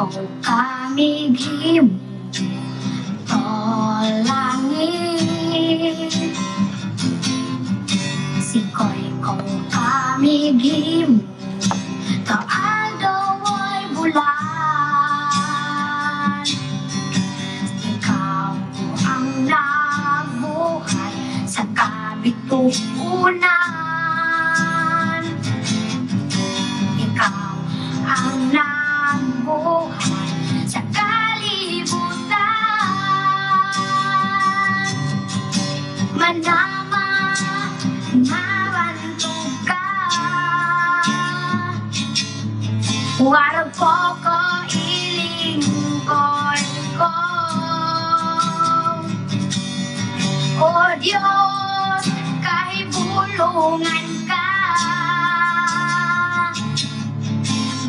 ikaw kamigim langit. Sikoy ko kamigim kaadaw ay bulan. Ikaw ang nabuhay sa kabituunan. Ikaw ang nabuhay sa kalibutan. Manama mabantog ka, warag po ko ilingkod ko. O Diyos, kahibulungan ka,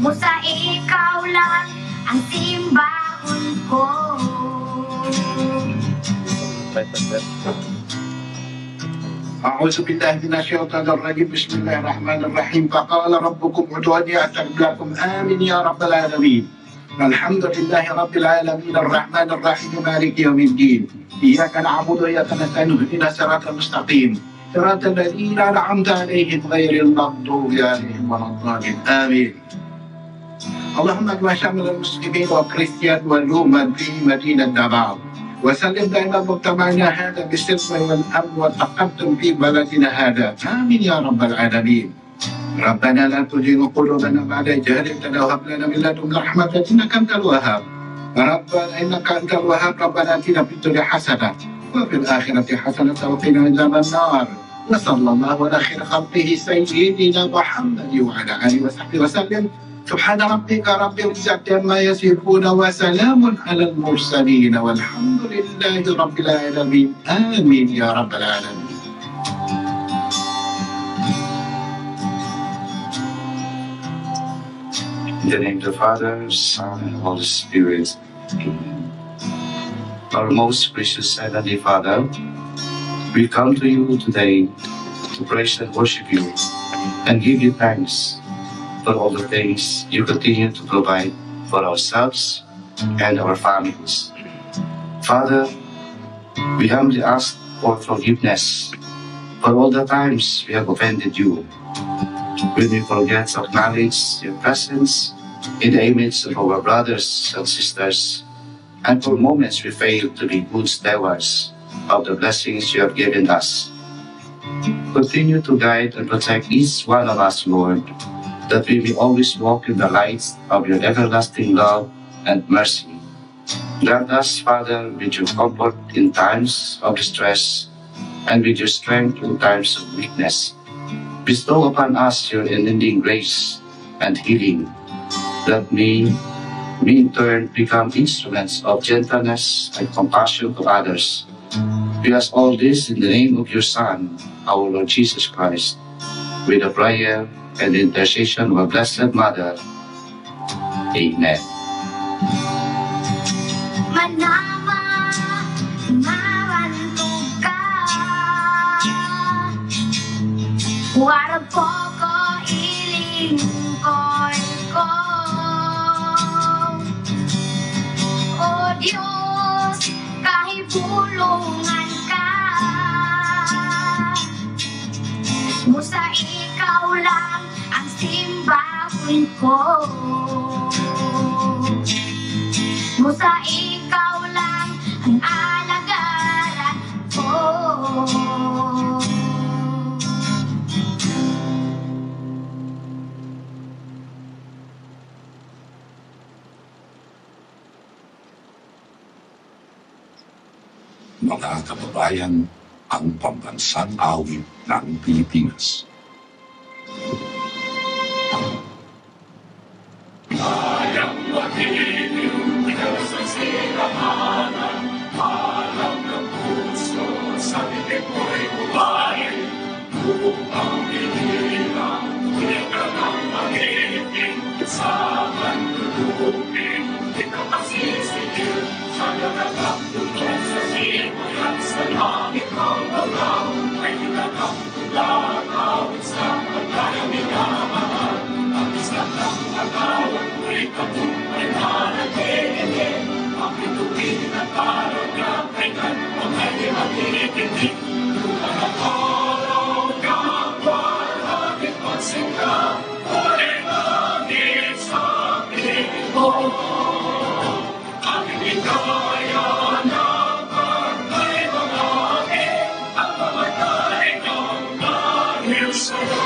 busa ikaw lang ang simbahon ko. أعوذ بالله من الشيطان الرجيم بسم الله الرحمن الرحيم فقال ربكم ادعوني أستجب لكم آمين يا رب العالمين الحمد لله رب العالمين الرحمن الرحيم مالك يوم الدين إياك نعبد وإياك نستعين اهدنا الصراط المستقيم صراط الذين أنعمت عليهم غير المغضوب عليهم ولا الضالين آمين اللهم اجمع شمل المسلمين والكريستيان والرومان في مدينة دمشق وسلم دائما مجتمعنا هذا بالسلم والامن والتقدم في بلدنا هذا امين يا رب العالمين. ربنا لا تزغ قلوبنا بعد إذ هديتنا وهب لنا من لدنك رحمة انك انت الوهاب. ربنا انك انت الوهاب ربنا اتنا في الدنيا حسنه وفي الاخره حسنه وقنا عذاب النار. وصلى الله على خير خلقه سيدنا محمد وعلى اله وصحبه وسلم. سبحان ربك رب العزة عما يصفون وسلام على المرسلين والحمد لله رب العالمين آمين يا رب العالمين. In the name of the Father, Son, and Holy Spirit. Amen. Our most precious Heavenly Father, we come to you today to praise and worship you and give you thanks for all the things you continue to provide for ourselves and our families. Father, we humbly ask for forgiveness for all the times we have offended you, when we forget to acknowledge your presence in the image of our brothers and sisters, and for moments we fail to be good stewards of the blessings you have given us. Continue to guide and protect each one of us, Lord, that we may always walk in the light of your everlasting love and mercy. Grant us, Father, with your comfort in times of distress and with your strength in times of weakness. Bestow upon us your unending grace and healing, that we in turn become instruments of gentleness and compassion to others. We ask all this in the name of your Son, our Lord Jesus Christ, with a prayer and the intercession of our Blessed Mother. Amen. Manama, mabantog ka, warag po ko ilingkod ko. O Diyos, kahibulungan ka, busa ikaw lang ang simbahon ko. Busa ikaw lang ang alagaran ko. Mga kababayan, ang pambansang awit ng Pilipinas. Kayang magiliw sa siramanan, alam ng puso sa bibig mo'y buhay. Upang inilang, kuya ka ng mag-ibig, sa kanlulupin, di ka masisigil, sa nagagap tulong sa simoy at sa langit ng bagaw, ay nagagap tulang awit sa pagkaya minamahal. Ang isang ng agawan mo'y katumpay na sinta, huli langit sa Pilipinas. Ang hikaya ng pagkay mga aking, ang mamatay ng dahil sa'yo.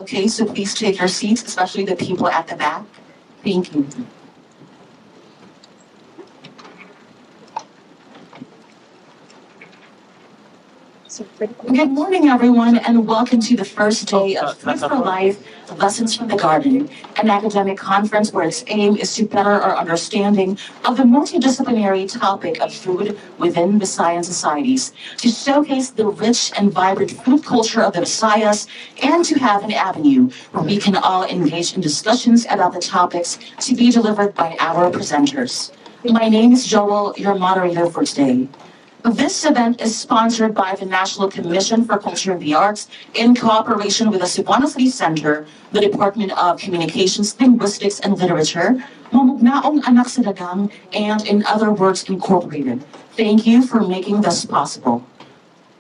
Okay, so please take your seats, especially the people at the back. Thank you. Good morning, everyone, and welcome to the first day of Food for Life, Lessons from the Garden, an academic conference where its aim is to better our understanding of the multidisciplinary topic of food within Visayan societies, to showcase the rich and vibrant food culture of the Visayas, and to have an avenue where we can all engage in discussions about the topics to be delivered by our presenters. My name is Joel, your moderator for today. This event is sponsored by the National Commission for Culture and the Arts in cooperation with the Cebuano City Center, the Department of Communications, Linguistics, and Literature, Mamugnaong Anak sa Dagang, and In Other Words Incorporated. Thank you for making this possible.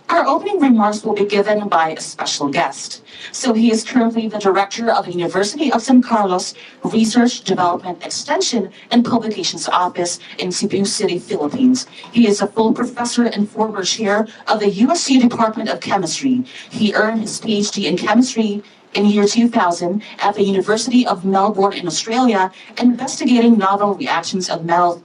Our opening remarks will be given by a special guest. So he is currently the director of the University of San Carlos Research, Development, Extension, and Publications Office in Cebu City, Philippines. He is a full professor and former chair of the USC Department of Chemistry. He earned his PhD in chemistry in year 2000 at the University of Melbourne in Australia, investigating novel reactions of metal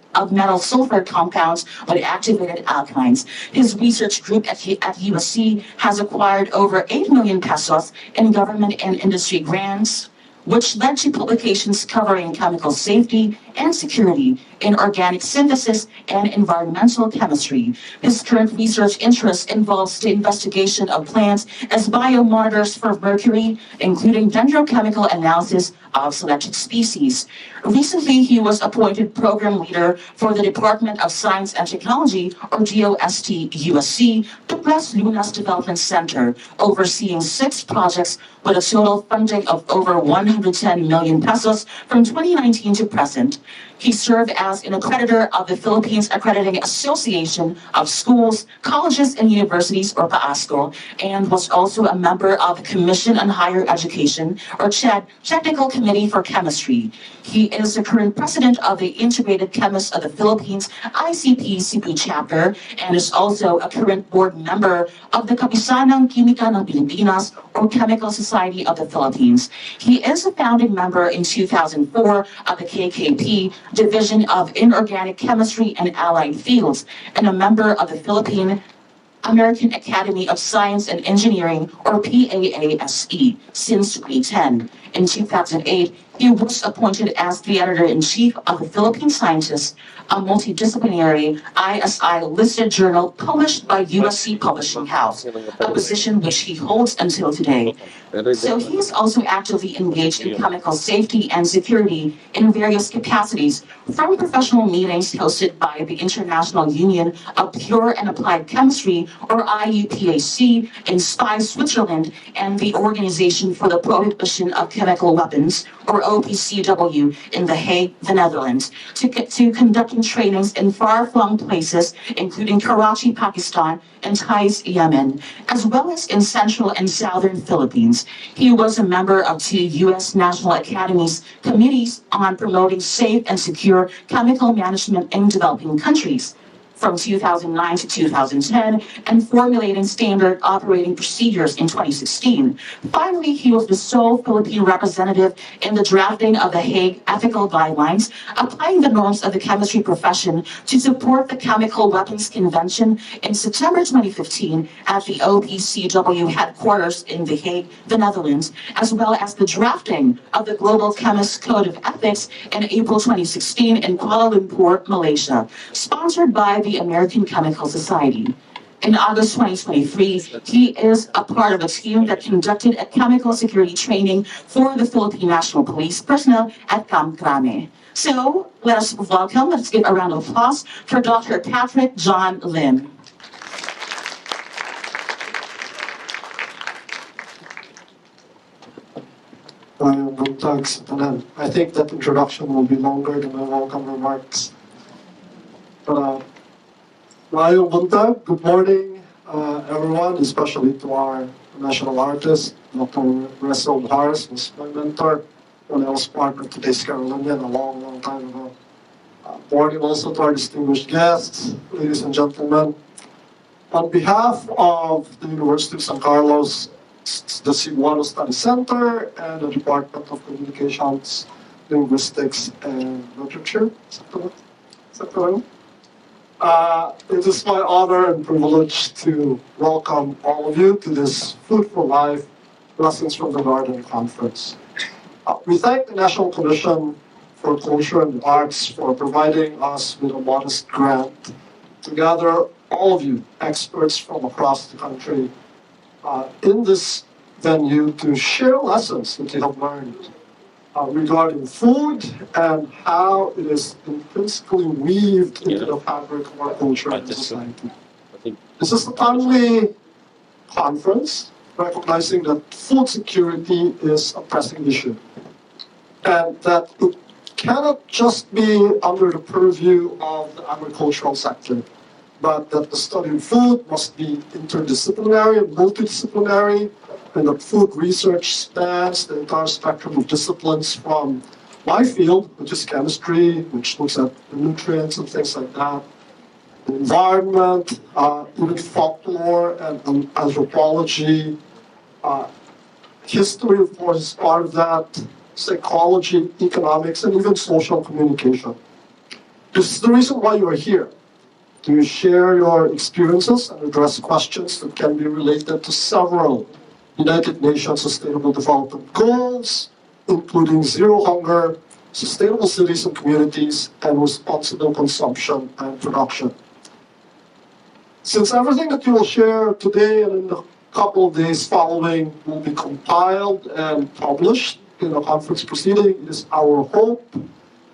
sulfur compounds with activated alkynes. His research group at USC has acquired over 8 million pesos in government and industry grants, which led to publications covering chemical safety and security in organic synthesis and environmental chemistry. His current research interest involves the investigation of plants as biomonitors for mercury, including dendrochemical analysis of selected species. Recently, he was appointed program leader for the Department of Science and Technology, or DOST USC, Tuklas Lunas Development Center, overseeing 6 projects with a total funding of over 110 million pesos from 2019 to present. He served as an accreditor of the Philippines Accrediting Association of Schools, Colleges, and Universities, or PAASCO, and was also a member of the Commission on Higher Education, or CHED, Technical Committee for Chemistry. He is the current president of the Integrated Chemists of the Philippines, ICP Cebu chapter, and is also a current board member of the Kapisanang Kimika ng Pilipinas, or Chemical Society of the Philippines. He is a founding member in 2004 of the KKP, Division of Inorganic Chemistry and Allied Fields, and a member of the Philippine American Academy of Science and Engineering, or PAASE, since 2010. In 2008, he was appointed as the editor-in-chief of the Philippine Scientist, a multidisciplinary ISI-listed journal published by USC Publishing House, a position which he holds until today. So he is also actively engaged in chemical safety and security in various capacities, from professional meetings hosted by the International Union of Pure and Applied Chemistry, or IUPAC, in Spies, Switzerland, and the Organization for the Prohibition of Chemical Weapons, or OPCW, in The Hague, the Netherlands, to conducting trainings in far-flung places, including Karachi, Pakistan, and Taiz, Yemen, as well as in Central and Southern Philippines. He was a member of 2 U.S. National Academies committees on promoting safe and secure chemical management in developing countries from 2009 to 2010, and formulating standard operating procedures in 2016. Finally, he was the sole Philippine representative in the drafting of the Hague Ethical Guidelines, applying the norms of the chemistry profession to support the Chemical Weapons Convention in September 2015 at the OPCW headquarters in The Hague, the Netherlands, as well as the drafting of the Global Chemist Code of Ethics in April 2016 in Kuala Lumpur, Malaysia, sponsored by the American Chemical Society. In August 2023, he is a part of a team that conducted a chemical security training for the Philippine National Police personnel at Camp Crame. So, let's give a round of applause for Dr. Patrick John Lim. I think that introduction will be longer than my welcome remarks. But Mayong buntag, good morning, everyone, especially to our national artist, Dr. Resil Mojares, who's my mentor when I was part of today's Carolinian a long, long time ago. Morning also to our distinguished guests, ladies and gentlemen. On behalf of the University of San Carlos, the Cebuano Study Center, and the Department of Communications, Linguistics, and Literature, it is my honor and privilege to welcome all of you to this Food for Life Lessons from the Garden conference. We thank the National Commission for Culture and the Arts for providing us with a modest grant to gather all of you experts from across the country in this venue to share lessons that you have learned regarding food and how it is intrinsically weaved into the fabric of our culture and society. This is a timely conference recognizing that food security is a pressing issue and that it cannot just be under the purview of the agricultural sector, but that the study of food must be interdisciplinary, multidisciplinary, and that food research spans the entire spectrum of disciplines from my field, which is chemistry, which looks at the nutrients and things like that, the environment, even folklore and anthropology, history, of course, is part of that, psychology, economics, and even social communication. This is the reason why you are here, to share your experiences and address questions that can be related to several United Nations Sustainable Development Goals, including zero hunger, sustainable cities and communities, and responsible consumption and production. Since everything that you will share today and in the couple of days following will be compiled and published in a conference proceeding, it is our hope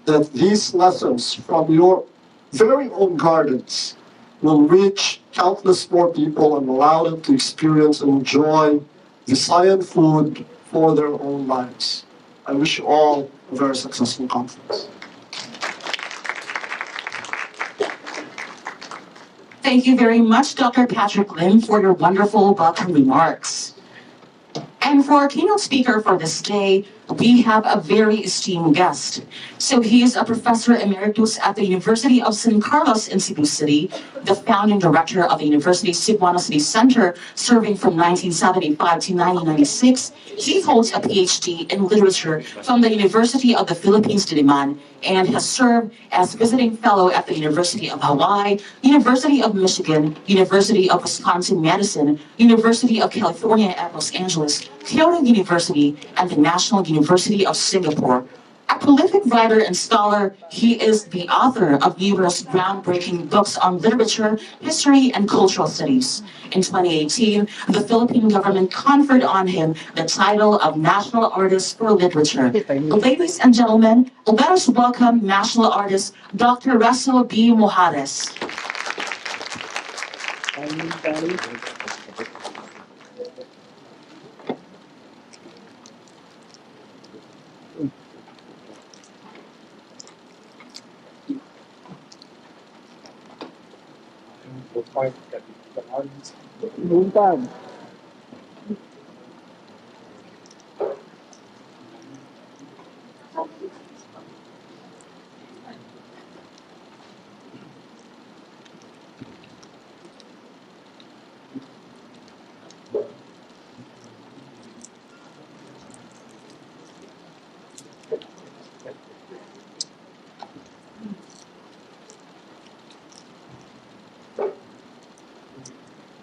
that these lessons from your very own gardens will reach countless more people and allow them to experience and enjoy Visayan food for their own lives. I wish you all a very successful conference. Thank you very much, Dr. Patrick Lim, for your wonderful welcome remarks. And for our keynote speaker for this day, we have a very esteemed guest. So he is a professor emeritus at the University of San Carlos in Cebu City, the founding director of the University's Cebuano City Center, serving from 1975 to 1996. He holds a PhD in literature from the University of the Philippines, Diliman, and has served as visiting fellow at the University of Hawaii, University of Michigan, University of Wisconsin-Madison, University of California at Los Angeles, Kyoto University, and the National University of Singapore. A prolific writer and scholar, he is the author of numerous groundbreaking books on literature, history, and cultural studies. In 2018, the Philippine government conferred on him the title of National Artist for Literature. Ladies and gentlemen, let us welcome National Artist Dr. Resil B. Mojares.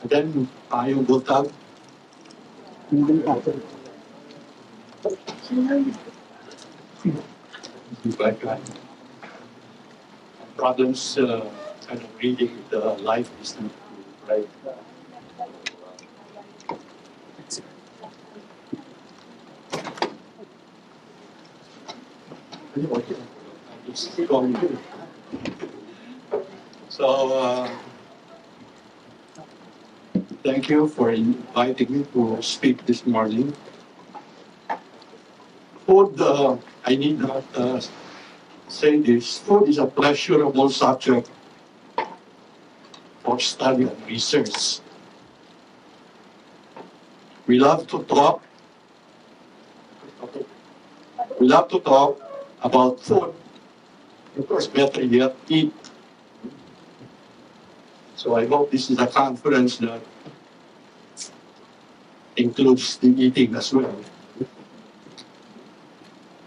Again, tayong buntag. Problems kind of reading the life is not right. So, thank you for inviting me to speak this morning. Food, I need not say this, food is a pleasurable subject for study and research. We love to talk. We love to talk about food. Of course, better yet, eat. So I hope this is a conference that includes the eating as well.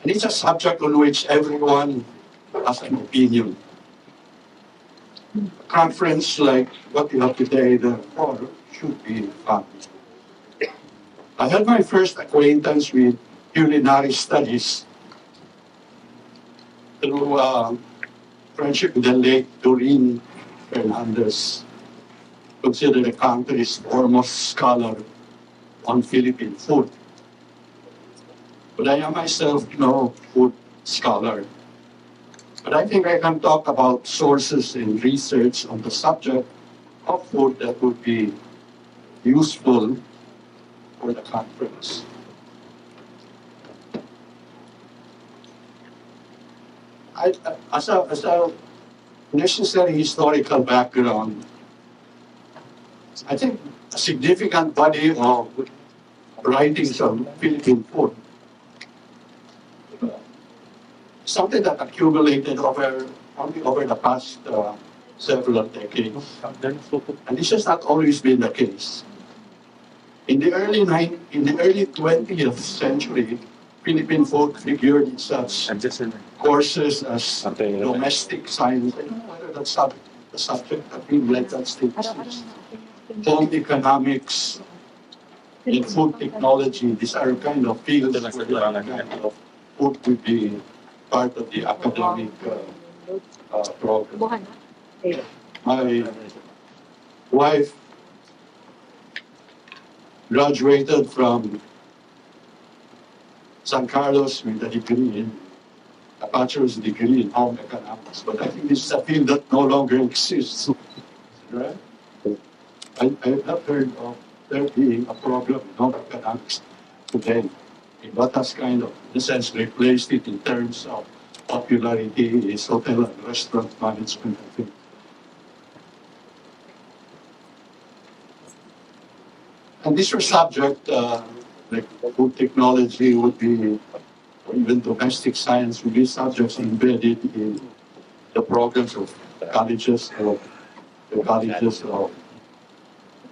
And it's a subject on which everyone has an opinion. A conference like what we have today, therefore, should be fun. I had my first acquaintance with culinary studies through friendship with the late Doreen Fernandez, considered the country's foremost scholar on Philippine food. But I am myself no food scholar. But I think I can talk about sources in research on the subject of food that would be useful for the conference. As a necessary historical background, I think a significant body of writings on Philippine food, something that accumulated only over the past several decades. And this has not always been the case. In the early 20th century, Philippine food figured in such courses as domestic science. I don't know whether that's the subject that we like that statement is. Home economics and food technology. These are kind of fields where that kind of food would be part of the academic program. My wife graduated from San Carlos with a bachelor's degree in home economics. But I think this is a field that no longer exists. Right? I have not heard of there being a program in home economics today. What has kind of, in a sense, replaced it in terms of popularity is hotel and restaurant management, I think. And this subject, like food technology would be, or even domestic science would be subjects embedded in the programs of the colleges of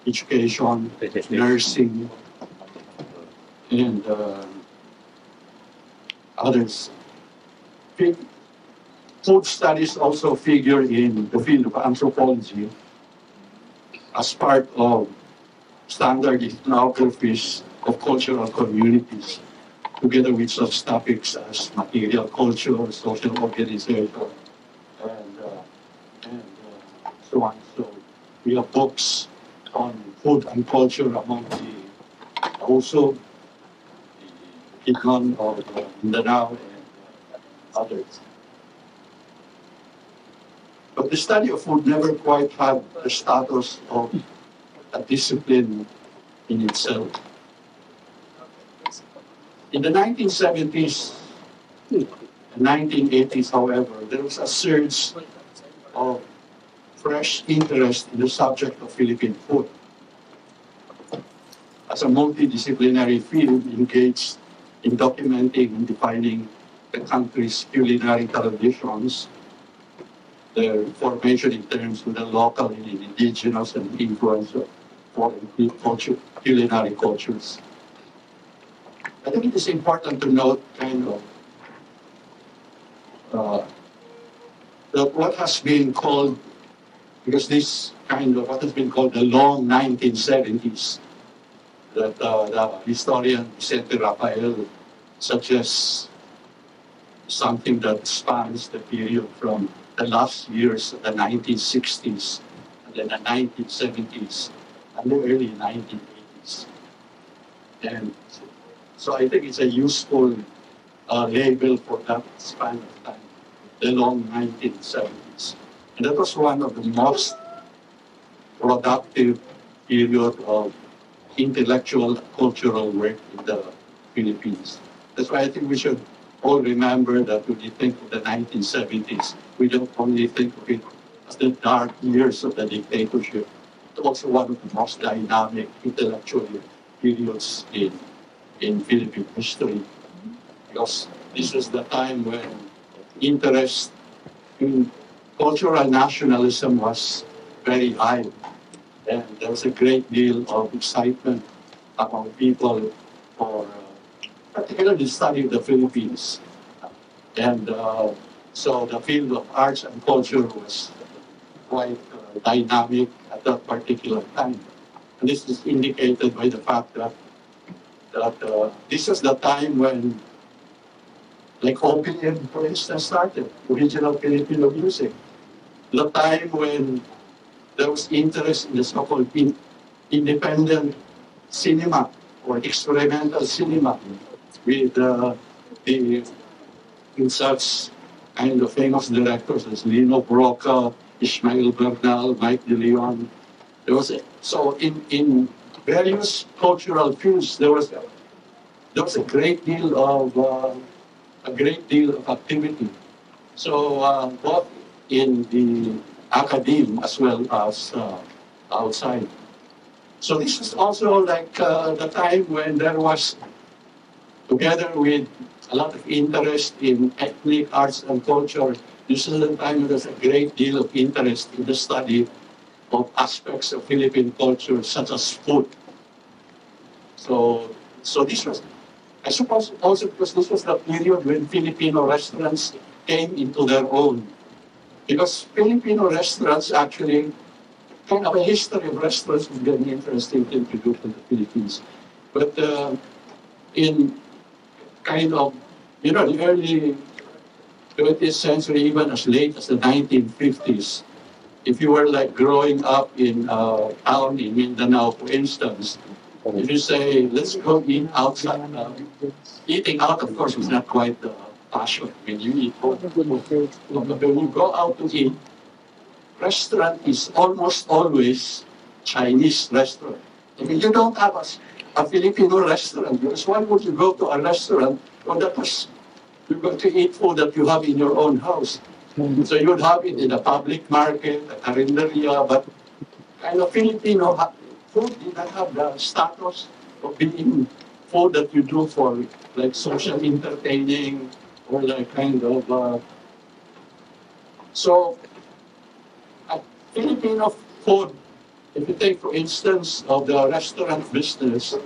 education, nursing, and others. Food studies also figure in the field of anthropology as part of standard ethnographies of cultural communities, together with such topics as material culture, social organization, and so on. So we have books on food and culture among also the Ikon of Mindanao and others. But the study of food never quite had the status of a discipline in itself. In the 1970s, and 1980s, however, there was a surge of fresh interest in the subject of Philippine food. As a multidisciplinary field engaged in documenting and defining the country's culinary traditions, their formation in terms of the local and indigenous and influence of foreign culinary cultures. I think it is important to note kind of that what has been called, because this kind of what has been called the long 1970s, that the historian Vicente Rafael suggests something that spans the period from the last years of the 1960s and then the 1970s and the early 1980s. And so I think it's a useful label for that span of time, the long 1970s. And that was one of the most productive period of intellectual and cultural work in the Philippines. That's why I think we should all remember that when we think of the 1970s, we don't only think of it as the dark years of the dictatorship. It's also one of the most dynamic intellectual periods in Philippine history, because this was the time when interest in cultural nationalism was very high, and there was a great deal of excitement among people for particularly the study of the Philippines. And so the field of arts and culture was quite dynamic at that particular time. And this is indicated by the fact that this was the time when, like OPM, for instance, started, original Filipino music. The time when there was interest in the so-called independent cinema or experimental cinema with the in such kind of famous directors as Lino Broca, Ismael Bernal, Mike De Leon. So in various cultural fields there was a great deal of activity. So both in the academe as well as outside. So this is also like the time when there was, together with a lot of interest in ethnic arts and culture, this is the time when there's a great deal of interest in the study of aspects of Philippine culture, such as food. So this was, I suppose, also because this was the period when Filipino restaurants came into their own. Because Filipino restaurants actually, kind of a history of restaurants is very interesting thing to do in the Philippines. But in kind of, the early 20th century, even as late as the 1950s, if you were like growing up in a town in Mindanao, for instance, if you say, let's go eat outside, eating out, of course, was not quite the passion when you eat home. But when you go out to eat, restaurant is almost always Chinese restaurant. I mean, you don't have a Filipino restaurant, because why would you go to a restaurant when you're going to eat food that you have in your own house? So you would have it in a public market, a carinderia, but kind of Filipino food did not have the status of being food that you do for like social entertaining or like kind of. So Filipino food, if you take for instance of the restaurant business,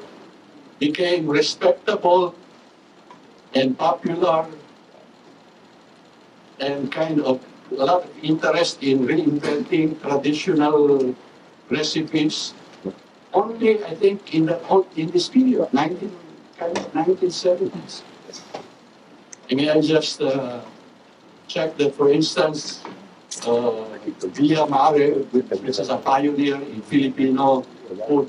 became respectable and popular and kind of a lot of interest in reinventing traditional recipes. Only, I think, in this period, 1970s. I mean, I just checked that, for instance, Villa Mare, which is a pioneer in Filipino food,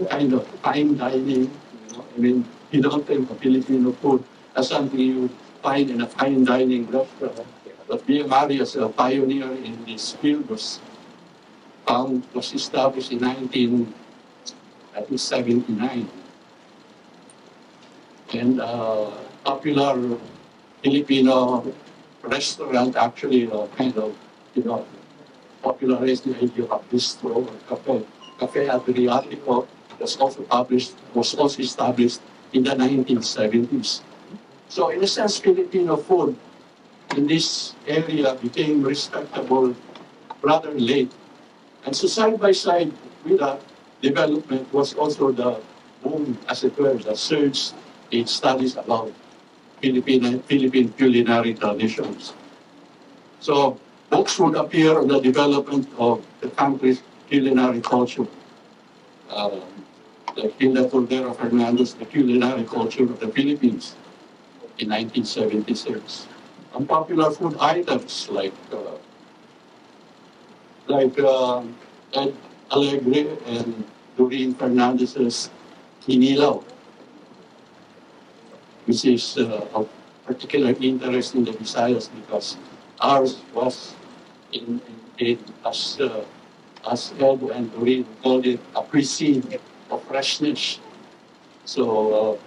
kind of fine dining. I mean, you don't think of Filipino food as something you find in a fine dining restaurant. But Villa Mare, as a pioneer in this field, was established in 1979. And popular Filipino restaurant actually kind of, popularized the idea of bistro or cafe. Cafe Adriatico was also established in the 1970s. So in a sense, Filipino food in this area became respectable rather late. And so side by side with that development was also the boom, as it were, the surge in studies about Philippine culinary traditions. So books would appear on the development of the country's culinary culture. Like Hilda Cordero Fernandez, The Culinary Culture of the Philippines in 1976. And popular food items like Ed Alegre and Doreen Fernandez's Kinilaw, which is of particular interest in the Visayas because ours was as Ed and Doreen called it, a cuisine of freshness. So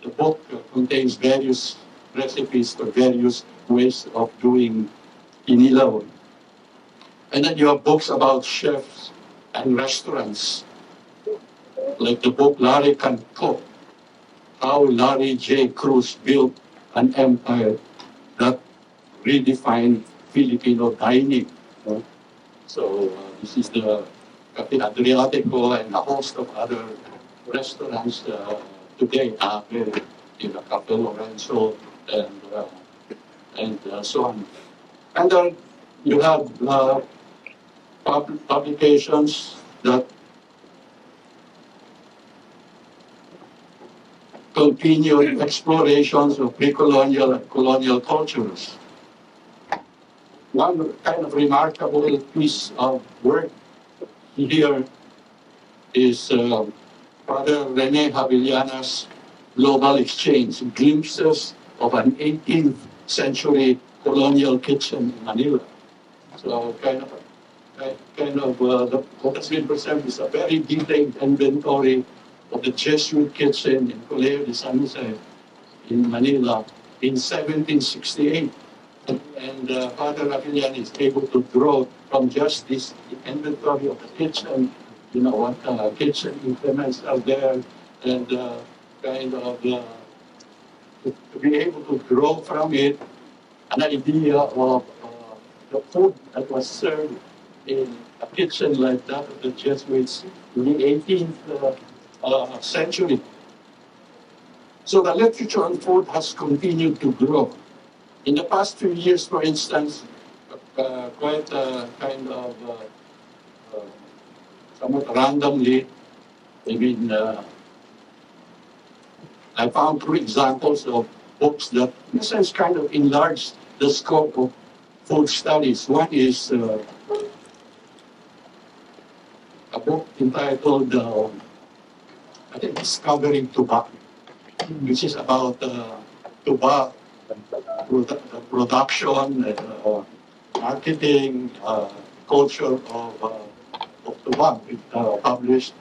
the book contains various recipes for various ways of doing Kinilaw. And then you have books about chefs and restaurants, like the book Larry Can Cook, how Larry J. Cruz built an empire that redefined Filipino dining. So this is the Cafe Adriatico and a host of other restaurants today, Ave, Cafe Lorenzo, and so on. And then you have publications that continued explorations of pre-colonial and colonial cultures. One kind of remarkable piece of work here is Father Rene Javillana's Global Exchange, glimpses of an 18th century colonial kitchen in Manila. So what has been preserved is a very detailed inventory of the Jesuit kitchen in Colegio de San Jose in Manila in 1768. And Father Ravillan is able to draw from just this inventory of the kitchen, what kitchen implements are there, and to be able to draw from it an idea of the food that was served in a kitchen like that of the Jesuits in the 18th century. So the literature on food has continued to grow. In the past few years, for instance, quite somewhat randomly, I found three examples of books that, in a sense, kind of enlarged the scope of food studies. One is a book entitled, I think, Discovering Tuba, which is about tuba, the production, marketing, culture of tuba, published,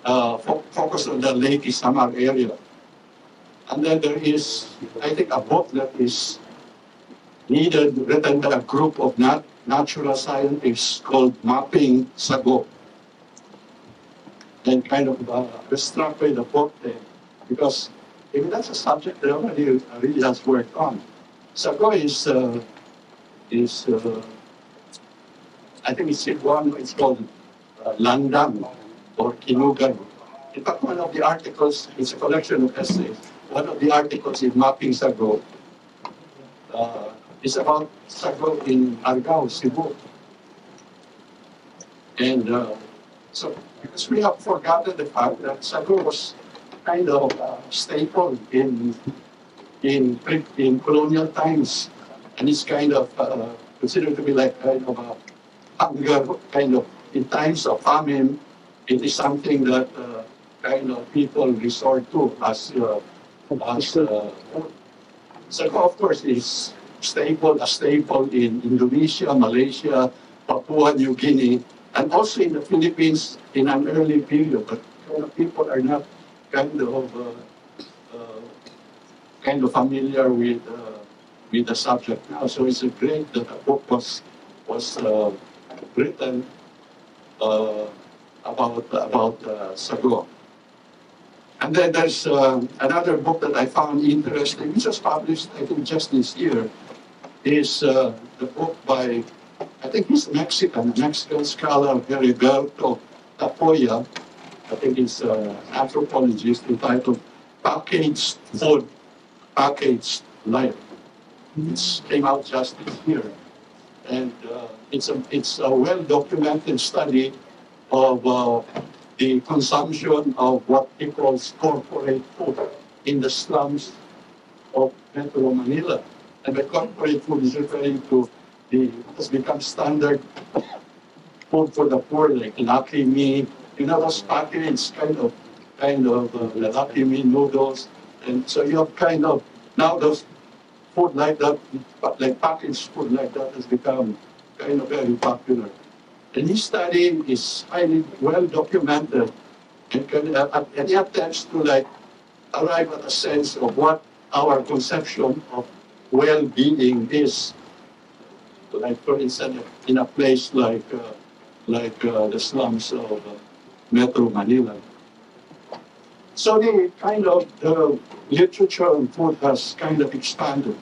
focused on the Lake Isamar area. And then there is, I think, a book that is written by a group of natural scientists called Mapping Sago. And kind of was struck by the book there, because that's a subject that nobody really has worked on. Sago is I think it's Cebuano, it's called Landang or Kinugan. In fact, one of the articles, it's a collection of essays, one of the articles in Mapping Sago is about sago in Argao, Cebu. And so, because we have forgotten the fact that sago was kind of staple in colonial times, and it's kind of considered to be like kind of a hunger, kind of in times of famine. It is something that kind of people resort to as sago, of course, is a staple in Indonesia, Malaysia, Papua New Guinea, and also in the Philippines in an early period. But people are not kind of familiar with the subject now. So it's great that a book was written about sago. And then there's another book that I found interesting, which was published, I think, just this year, is the book by, I think he's Mexican scholar, Heriberto Tapoya. I think he's an anthropologist, entitled Packaged Food, Packaged Life. It came out just this year. And it's a well-documented study of the consumption of what he calls corporate food in the slums of Metro Manila. And by corporate food is referring to what has become standard food for the poor, like Lucky Me, those packaged kind of Lucky Me noodles. And so you have kind of, now those food like that, like packaged food like that has become kind of very popular. And his study is highly well documented, and he attempts to arrive at a sense of what our conception of well-being is. like for instance, in a place like the slums of Metro Manila. So the kind of the literature on food has kind of expanded.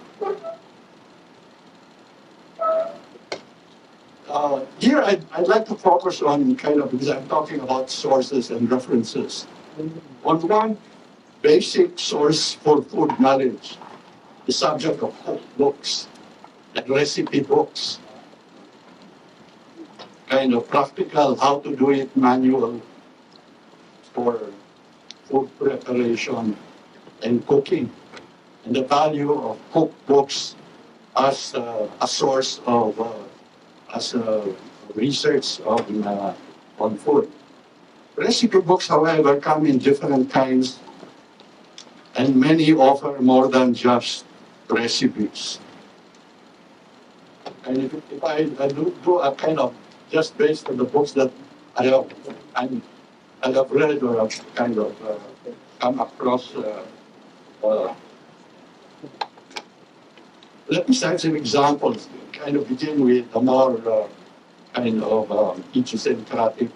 Here, I'd like to focus on kind of, because I'm talking about sources and references. On one basic source for food knowledge, the subject of cookbooks and recipe books, kind of practical how to do it manual for food preparation and cooking, and the value of cookbooks as a source of as a research on food. Recipe books, however, come in different kinds, and many offer more than just recipes. And if I do a kind of, just based on the books that I have, I have read or have kind of come across, let me cite some examples, kind of begin with a more kind of idiosyncratic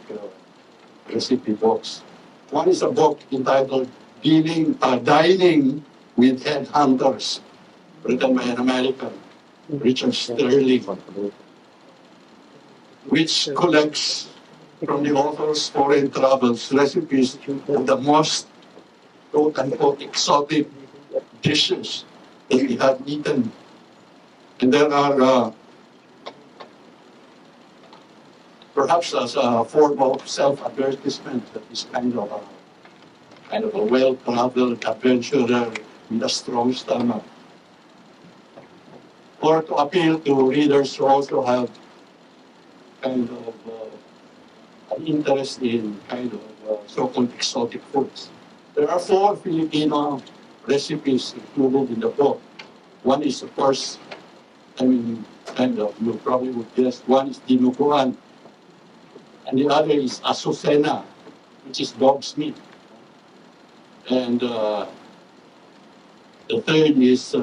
recipe books. One is a book entitled Dining with Headhunters, written by an American, Richard Sterling, which collects from the author's foreign travels recipes of the most quote-unquote exotic dishes that he had eaten. And there are, perhaps as a form of self-advertisement, that is kind of a well-traveled adventurer with a strong stomach. Or to appeal to readers who also have kind of an interest in kind of so-called exotic foods. There are 4 Filipino recipes included in the book. One is, of course, kind of, you probably would guess, one is dinuguan, and the other is azucena, which is dog's meat. And the third is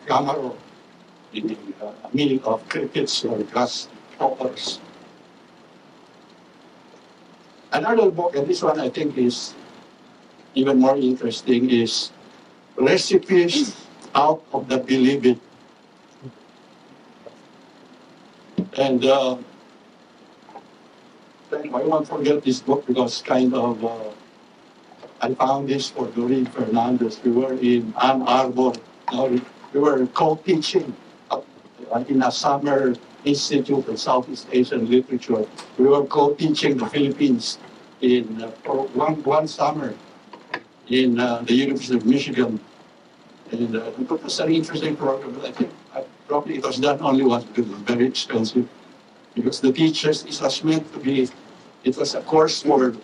camaro, the meal of crickets or grasshoppers. Another book, and this one I think is even more interesting, is Recipes Out of the Believe It. And I won't forget this book because kind of I found this for Doreen Fernandez. We were in Ann Arbor. We were co-teaching in a summer institute of Southeast Asian literature. We were co-teaching the Philippines in one summer in the University of Michigan. And it was an interesting program, but I think probably it was done only once because it was very expensive. Because the teachers, it was meant to be, it was a course for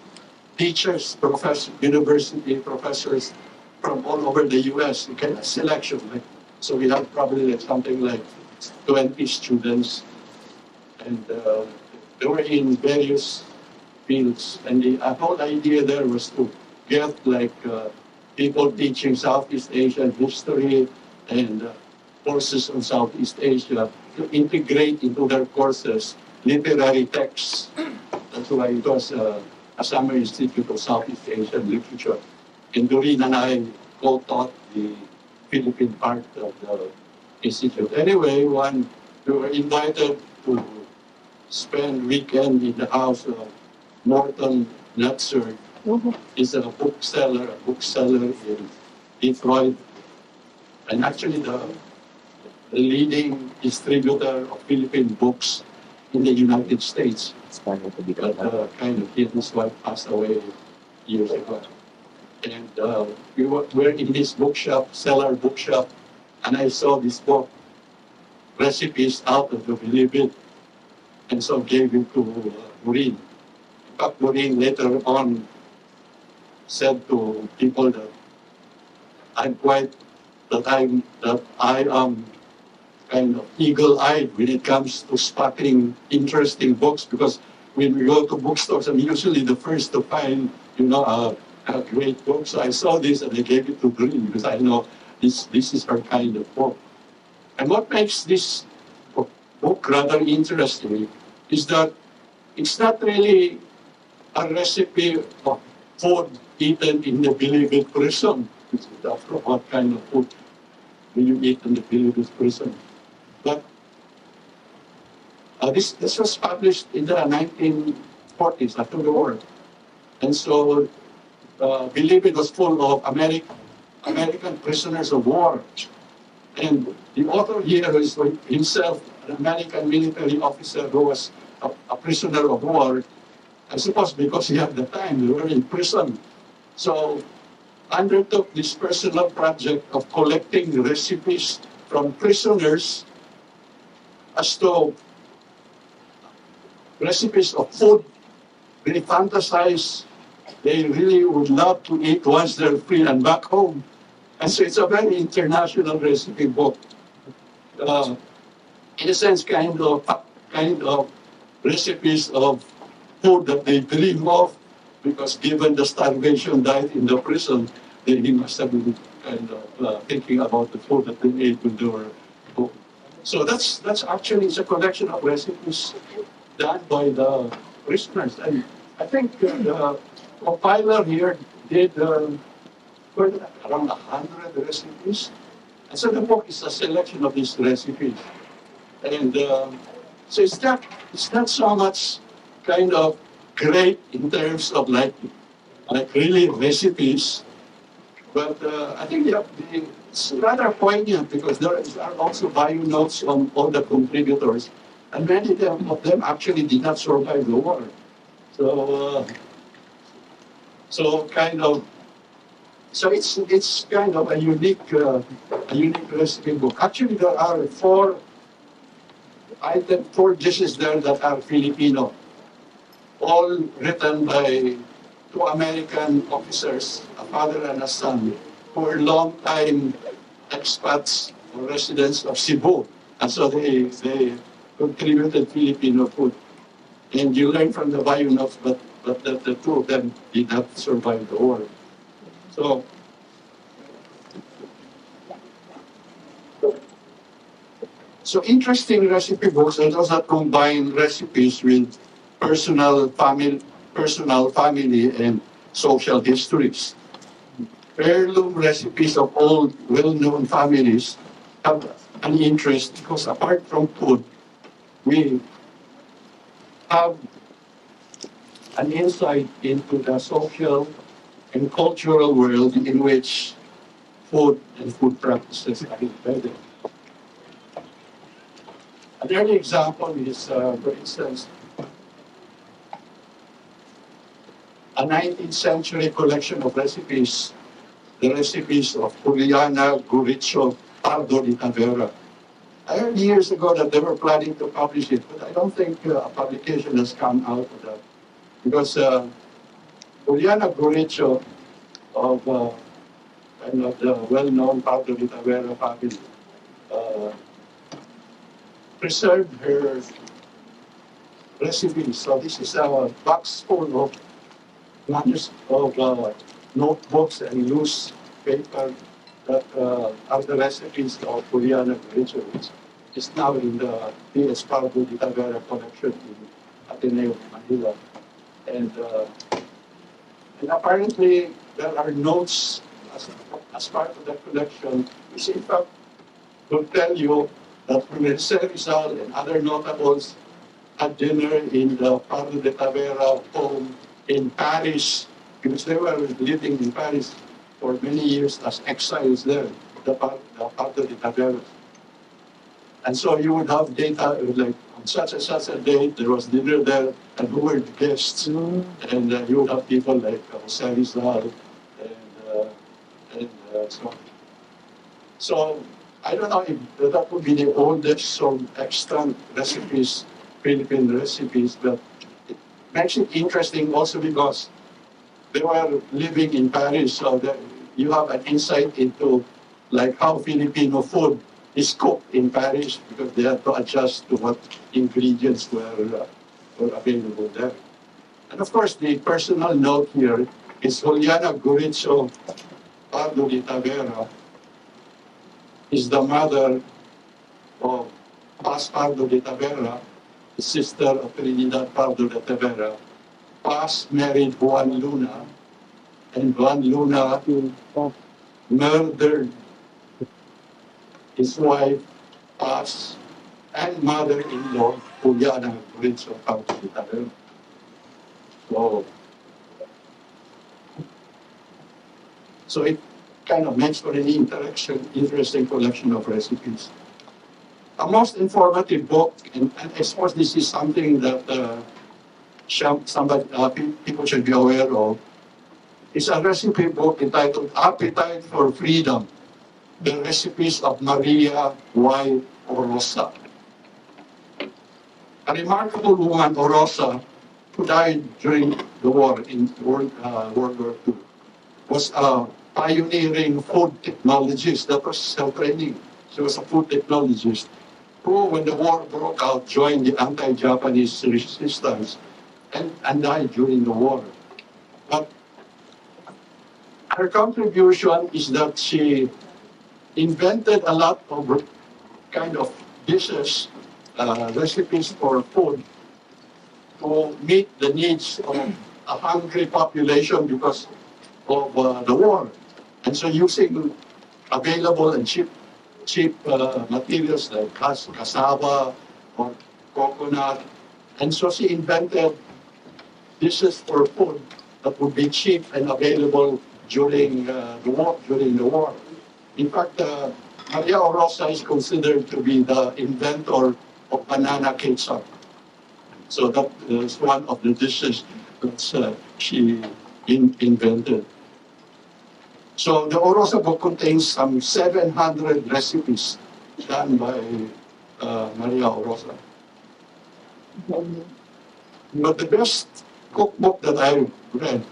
teachers, professors, university professors from all over the US, kind of selection. Right? So we had probably something like 20 students, and they were in various fields. And the whole idea there was to get like people teaching Southeast Asian history and courses on Southeast Asia to integrate into their courses literary texts. That's why it was a summer institute of Southeast Asian literature. And Doreen and I co-taught the Philippine part of the institute. Anyway, we were invited to spend weekend in the house of Morton Netzer. He's a bookseller in Detroit, and actually the leading distributor of Philippine books in the United States. But kind of his wife passed away years ago. And we were in his bookshop, cellar bookshop, and I saw this book, Recipes Out of the Believe It, and so gave it to Maureen. In fact, Maureen later on said to people that I am kind of eagle-eyed when it comes to spotting interesting books, because when we go to bookstores, I'm usually the first to find, a great book. So I saw this and I gave it to Green because I know this is her kind of book. And what makes this book rather interesting is that it's not really a recipe of food eaten in the Bilibid prison. After what kind of food do you eat in the Bilibid prison? But this was published in the 1940s after the war. And so Bilibid was full of American prisoners of war. And the author here is himself an American military officer who was a prisoner of war. I suppose because he had the time, they were in prison. So undertook this personal project of collecting recipes from prisoners as to recipes of food they fantasize they really would love to eat once they're free and back home. And so it's a very international recipe book. In a sense, kind of recipes of food that they dream of, because given the starvation diet in the prison, he must have been kind of thinking about the food that they ate when they were home. So that's actually it's a collection of recipes done by the prisoners. And I think the compiler here did around 100 recipes. And so the book is a selection of these recipes. And so it's not so much kind of great in terms of like really recipes, but I think it's rather poignant because there are also bio notes on all the contributors, and many of them actually did not survive the war. So it's kind of a unique recipe book. Actually, there are four dishes there that are Filipino, all written by two American officers, a father and a son, who were long-time expats or residents of Cebu. And so they contributed Filipino food. And you learn from the bio notes, but the two of them did not survive the war. So interesting recipe books are those that combine recipes with personal, family, and social histories. Heirloom recipes of old, well-known families have an interest because apart from food, we have an insight into the social and cultural world in which food and food practices are embedded. An early example is, for instance, a 19th century collection of recipes, the recipes of Juliana Guricio Pardo de Tavera. I heard years ago that they were planning to publish it, but I don't think a publication has come out of that. Because Juliana Guricio of the well-known Pardo de Tavera family preserved her recipes. So this is a box full of notebooks and loose paper that are the recipes of Juliana Guricio. It's now in the P.S. Pardo de Tavera collection in Ateneo, Manila. And apparently there are notes as part of the collection, which in fact will tell you that Resil and other notables had dinner in the Pardo de Tavera home in Paris, because they were living in Paris for many years as exiles there, the Pardo de Tavera. And so you would have data like on such and such a date, there was dinner there, and who were the guests? And you would have people like Resil and so on. So I don't know if that would be the oldest or extant recipes, Philippine recipes, but it makes it interesting also because they were living in Paris, so that you have an insight into like how Filipino food is cooked in Paris, because they had to adjust to what ingredients were available there. And of course, the personal note here is Juliana Guricio Pardo de Tavera is the mother of Paz Pardo de Tavera, the sister of Trinidad Pardo de Tavera. Paz married Juan Luna, and Juan Luna murdered his wife, Paz, and mother-in-law, Juliana Lorenzo Pardo de Tavera. So it kind of makes for an interesting collection of recipes. A most informative book, and I suppose this is something that people should be aware of. It's a recipe book entitled Appetite for Freedom, the recipes of Maria Y. Orosa. A remarkable woman, Orosa, who died during the war in World War II, was a pioneering food technologist. That was her training. She was a food technologist who, when the war broke out, joined the anti-Japanese resistance and died during the war. But her contribution is that she invented a lot of kind of dishes, recipes for food to meet the needs of a hungry population because of the war. And so using available and cheap materials like cassava or coconut. And so she invented dishes for food that would be cheap and available during the war. In fact, Maria Orosa is considered to be the inventor of banana ketchup. So that is one of the dishes that she invented. So the Orosa book contains some 700 recipes done by Maria Orosa. But the best cookbook that I read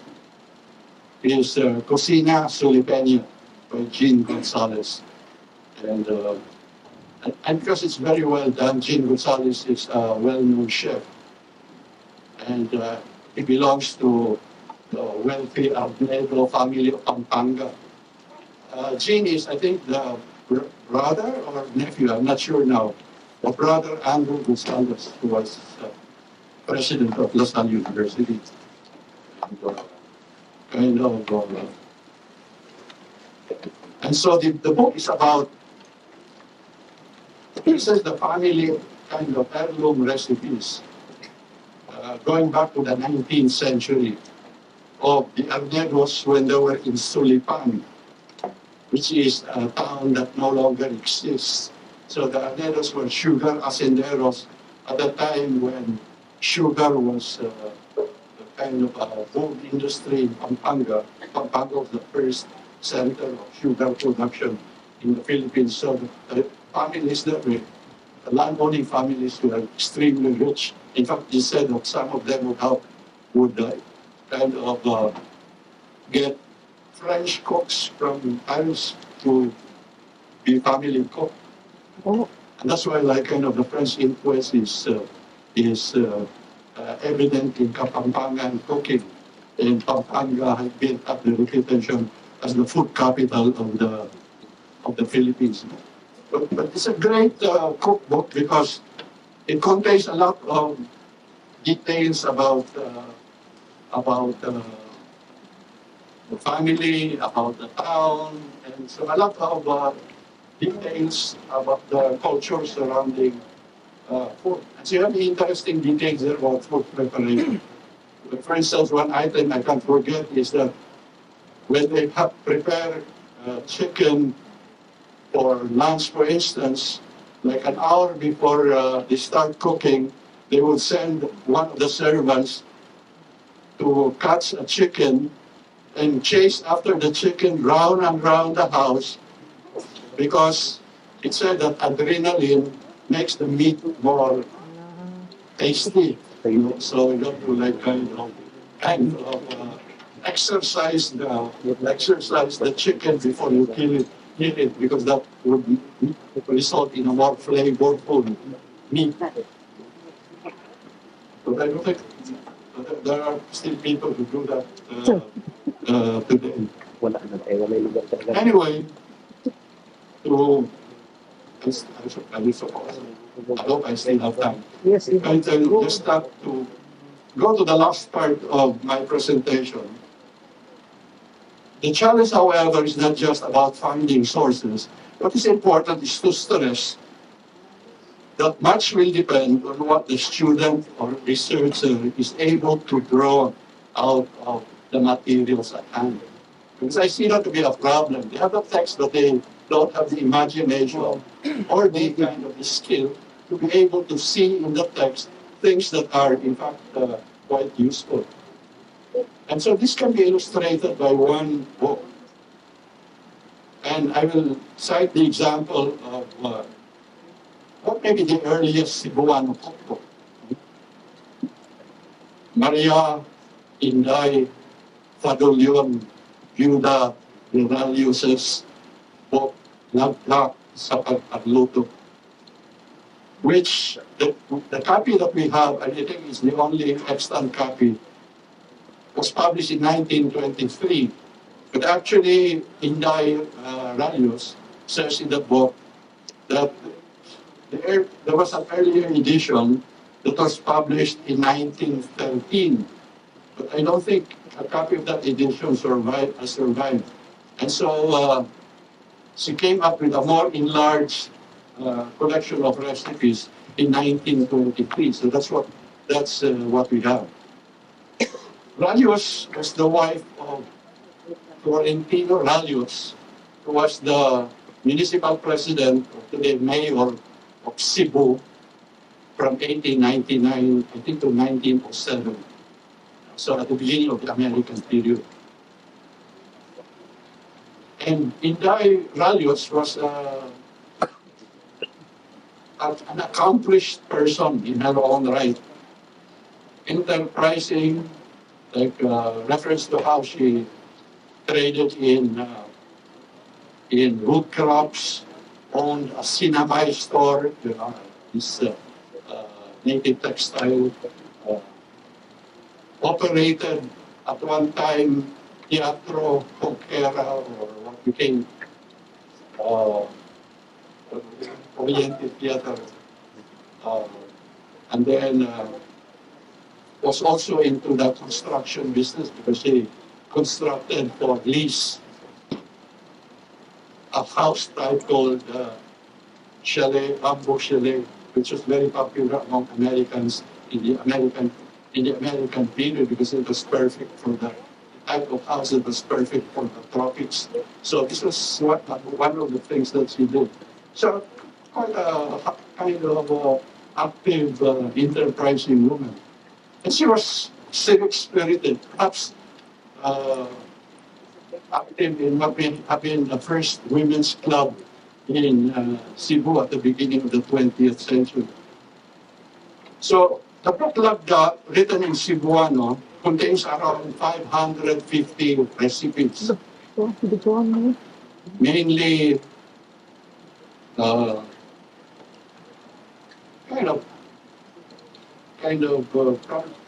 is Cocina Sulipenia by Jean Gonzalez. And because it's very well done, Jean Gonzalez is a well-known chef. And he belongs to the wealthy Arnedo family of Pampanga. Jean is, I think, the brother or nephew, I'm not sure now, of brother Andrew Gonzalez, who was president of La Salle University. And so the book is about, it says the family kind of heirloom recipes going back to the 19th century of the Arnedos when they were in Sulipan, which is a town that no longer exists. So the Arnedos were sugar hacenderos at the time when sugar was kind of a boom industry in Pampanga. Pampanga was the first center of sugar production in the Philippines. So the families that were, the landowning families were extremely rich. In fact, he said that some of them would kind of get French cooks from Paris to be family cook. Oh. And that's why like kind of the French influence is evident in Kapampangan cooking. And Pampanga has built up the reputation as the food capital of the Philippines. But it's a great cookbook because it contains a lot of details about the family, about the town, and so a lot of details about the culture surrounding food. And so you have interesting details there about food preparation. For instance, one item I can't forget is that when they have prepared chicken for lunch, for instance, like an hour before they start cooking, they would send one of the servants to catch a chicken and chase after the chicken round and round the house because it said that adrenaline makes the meat more tasty. So you have to like kind of exercise the chicken before you kill it because that would result in a more flavorful meat. But I don't think there are still people who do that today. Anyway, to I suppose. I hope I still have time. Yes. And just start to go to the last part of my presentation. The challenge, however, is not just about finding sources. What is important is to stress that much will depend on what the student or researcher is able to draw out of the materials at hand. Because I see that to be a problem. They have the text, but they don't have the imagination or the kind of the skill to be able to see in the text things that are, in fact, quite useful. And so this can be illustrated by one book. And I will cite the example of what may be the earliest Cebuano cookbook. Maria Inday Fadolion Viuda Viralius's book, Nagnak sa Pagluto, which the copy that we have, and I think is the only extant copy, was published in 1923. But actually, Inday Ralius says in the book that there was an earlier edition that was published in 1913. But I don't think a copy of that edition survived. And so she came up with a more enlarged collection of recipes in 1923. So that's what we have. Ralius was the wife of Florentino Ralius, who was the municipal president, or today mayor of Cebu from 1899, I think, to 1907. So at the beginning of the American period. And Inday Ralius was an accomplished person in her own right, enterprising, like reference to how she traded in root crops, owned a sinamay store, this native textile, operated at one time Teatro Conquera, or what became Oriented Theater, and then was also into the construction business because she constructed for lease a house type called chalet, bamboo chalet, which was very popular among Americans in the American period because it was perfect for the type of house that was perfect for the tropics. So this was one of the things that she did. So quite a kind of active, enterprising woman. And she was civic-spirited, perhaps active in what may have been the first women's club in Cebu at the beginning of the 20th century. So the book Labda, written in Cebuano, contains around 550 recipes, mainly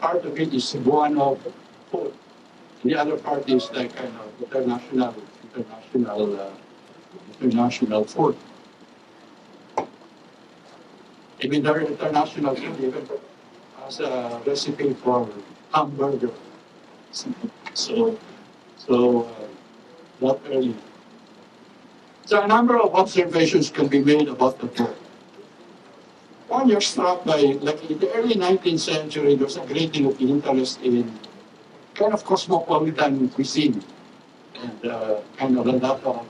part of it is Cebuano food. The other part is like kind of international food. Even the international food even has a recipe for hamburger. So not early. So a number of observations can be made about the book. One, you're struck by, like in the early 19th century, there was a great deal of interest in kind of cosmopolitan cuisine and kind of a lot of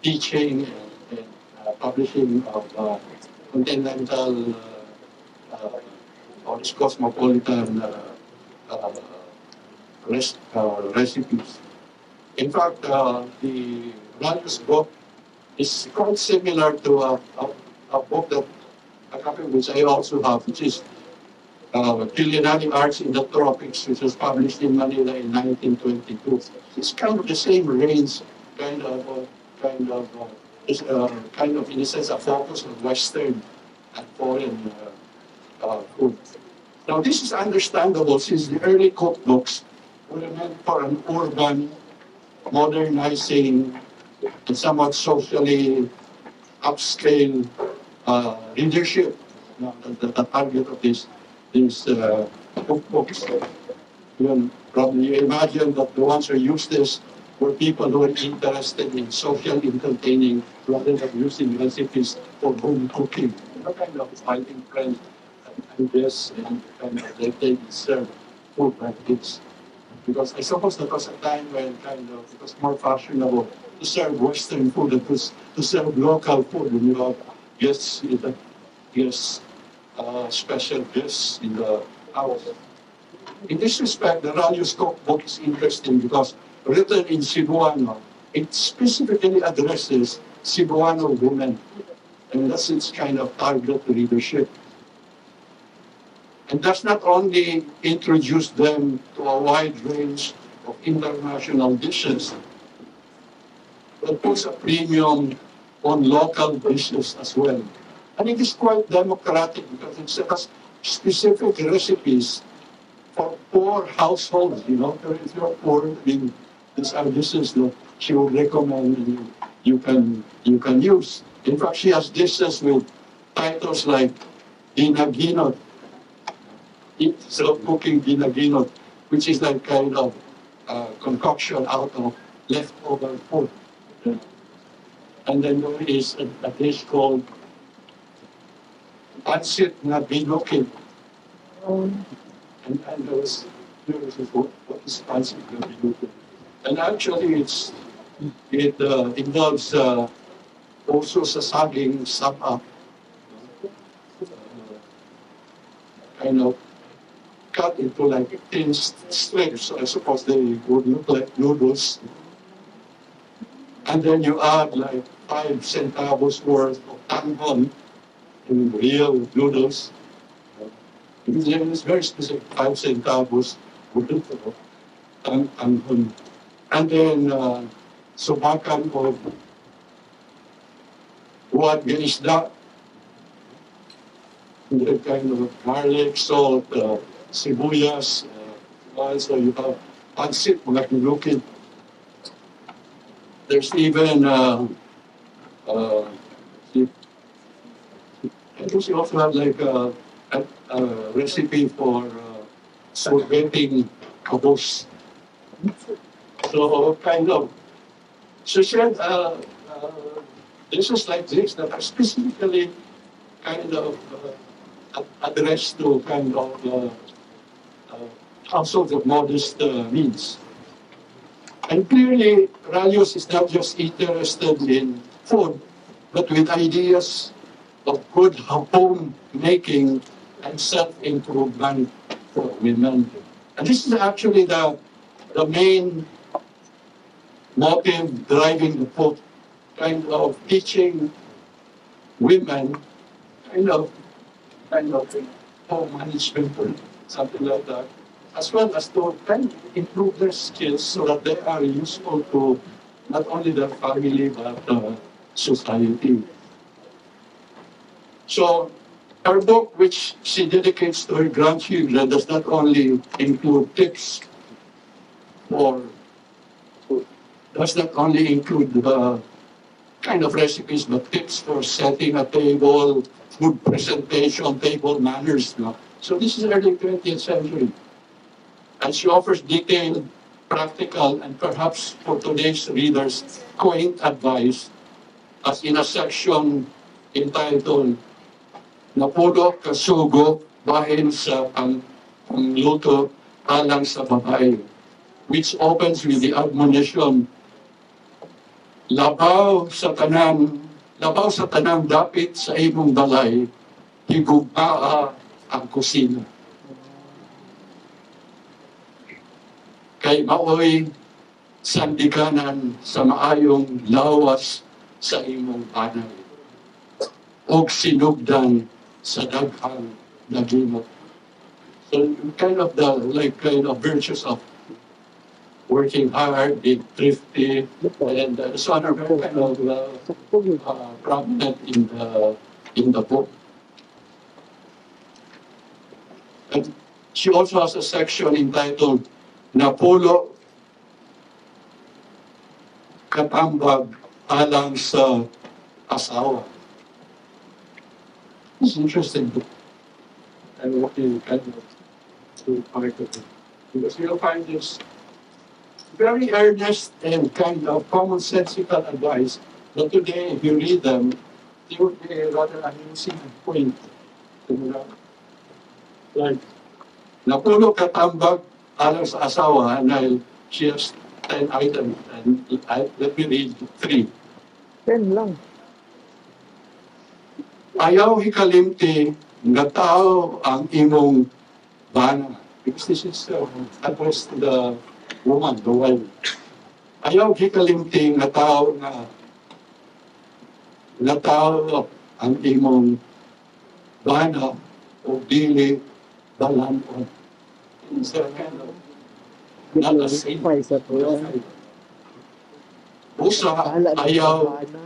teaching and publishing of continental or cosmopolitan recipes. In fact, the Ralius book is quite similar to a book that a copy of which I also have, which is Culinary Arts in the Tropics, which was published in Manila in 1922. It's kind of the same range, kind of in a sense a focus on Western and foreign food. Now this is understandable since the early cookbooks were meant for an urban, modernizing, and somewhat socially upscale leadership. The target of this cookbooks. Probably you imagine that the ones who use this were people who are interested in social entertaining rather than using recipes for home cooking. Kind of finding friends and this and kind of they serve food like this. Because I suppose that was a time when kind of it was more fashionable to serve Western food than to serve local food when you have guests, guests, special guests in the house. In this respect, the Ralios cookbook is interesting because written in Cebuano, it specifically addresses Cebuano women. And that's its kind of target readership. And does not only introduce them to a wide range of international dishes, but puts a premium on local dishes as well. And it is quite democratic because it sets specific recipes for poor households, if you're poor, I mean, these are dishes that she would recommend and you can use. In fact, she has dishes with titles like Dinaginot, self-cooking Dinaginot, which is like kind of concoction out of leftover food. And then there is a dish called Pansit na Binokid. And there was what is Pansit na Binokid? And actually it involves also sa saging sapa, kind of cut into like thin strips. So I suppose they would look like noodles. And then you add like 5 centavos worth of tanghon in real noodles. It's very specific, 5 centavos worth of tanghon. And then subakan of what isda, the kind of garlic, salt, sibuyas, also you have pansit, mga pinukid. There's even I think she also have like a recipe for getting kabos. So kind of, so she had dishes like this that are specifically kind of addressed to kind of households of modest means. And clearly, Ralios is not just interested in food, but with ideas of good home making and self-improvement for women. And this is actually the main motive driving the book, kind of teaching women kind of home management or something like that, as well as to kind of improve their skills so that they are useful to not only their family but society. So her book, which she dedicates to her grandchildren, does not only include tips for does not only include kind of recipes, but tips for setting a table, food presentation, table manners. So this is early 20th century. And she offers detailed, practical, and perhaps for today's readers, quaint advice, as in a section entitled Napulo Kasugo Bahin sa Pangluto Alang sa Babae, which opens with the admonition, labaw sa tanang dapit sa imong balay, higugmaa ang kusina. Kay maoy sandikanan sa maayong lawas sa imong panay, og sinugdan sa daghang nagimot. So kind of kind of virtues of working hard, being thrifty, and so on are very kind of prominent in the book. And she also has a section entitled Napulo Katambag Alang sa Asawa. It's interesting to and what you kind of to connect with it. Because you'll find this very earnest and kind of commonsensical advice. But today, if you read them, they would be rather amusing and quaint. Diba? Like, napuno katambag alang sa asawa dahil she has 10 items and let me read 3. 10 lang. Ayaw hikalimti nga tao ang imong bana. Because this is addressed to the woman, the wife. Ayaw hikalimti nga tao ang imong bana o dili balanon. It's a kind of not a saint. May isa po yan. Usa Bahala na ayaw sa bana.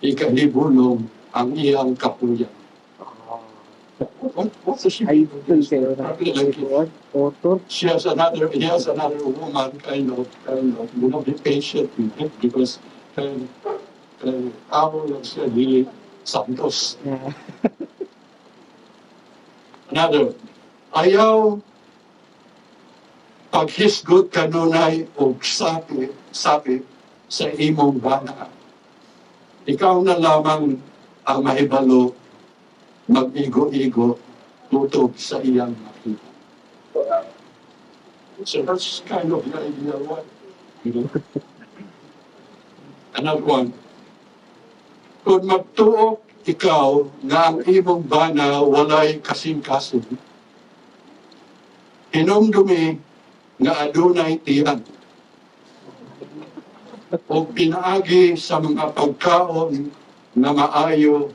ikalibulong ang iyang kapuyan. What's the Ay, ito kayo na. Author. he has another woman kind of be patient with him because amo lang siya dili santos. Yeah. Another, ayaw paghisgot kanunay o sapi sa imong bana. Ikaw na lamang ang mahibalo mag-igo-igo tutok sa iyang makita. So that's kind of the ideal one. You know? Another one, kung magtuok ikaw nga ang imong bana walay kasing-kasing, hinumdumi nga adunay tiyan o pinaagi sa mga pagkaon na maayo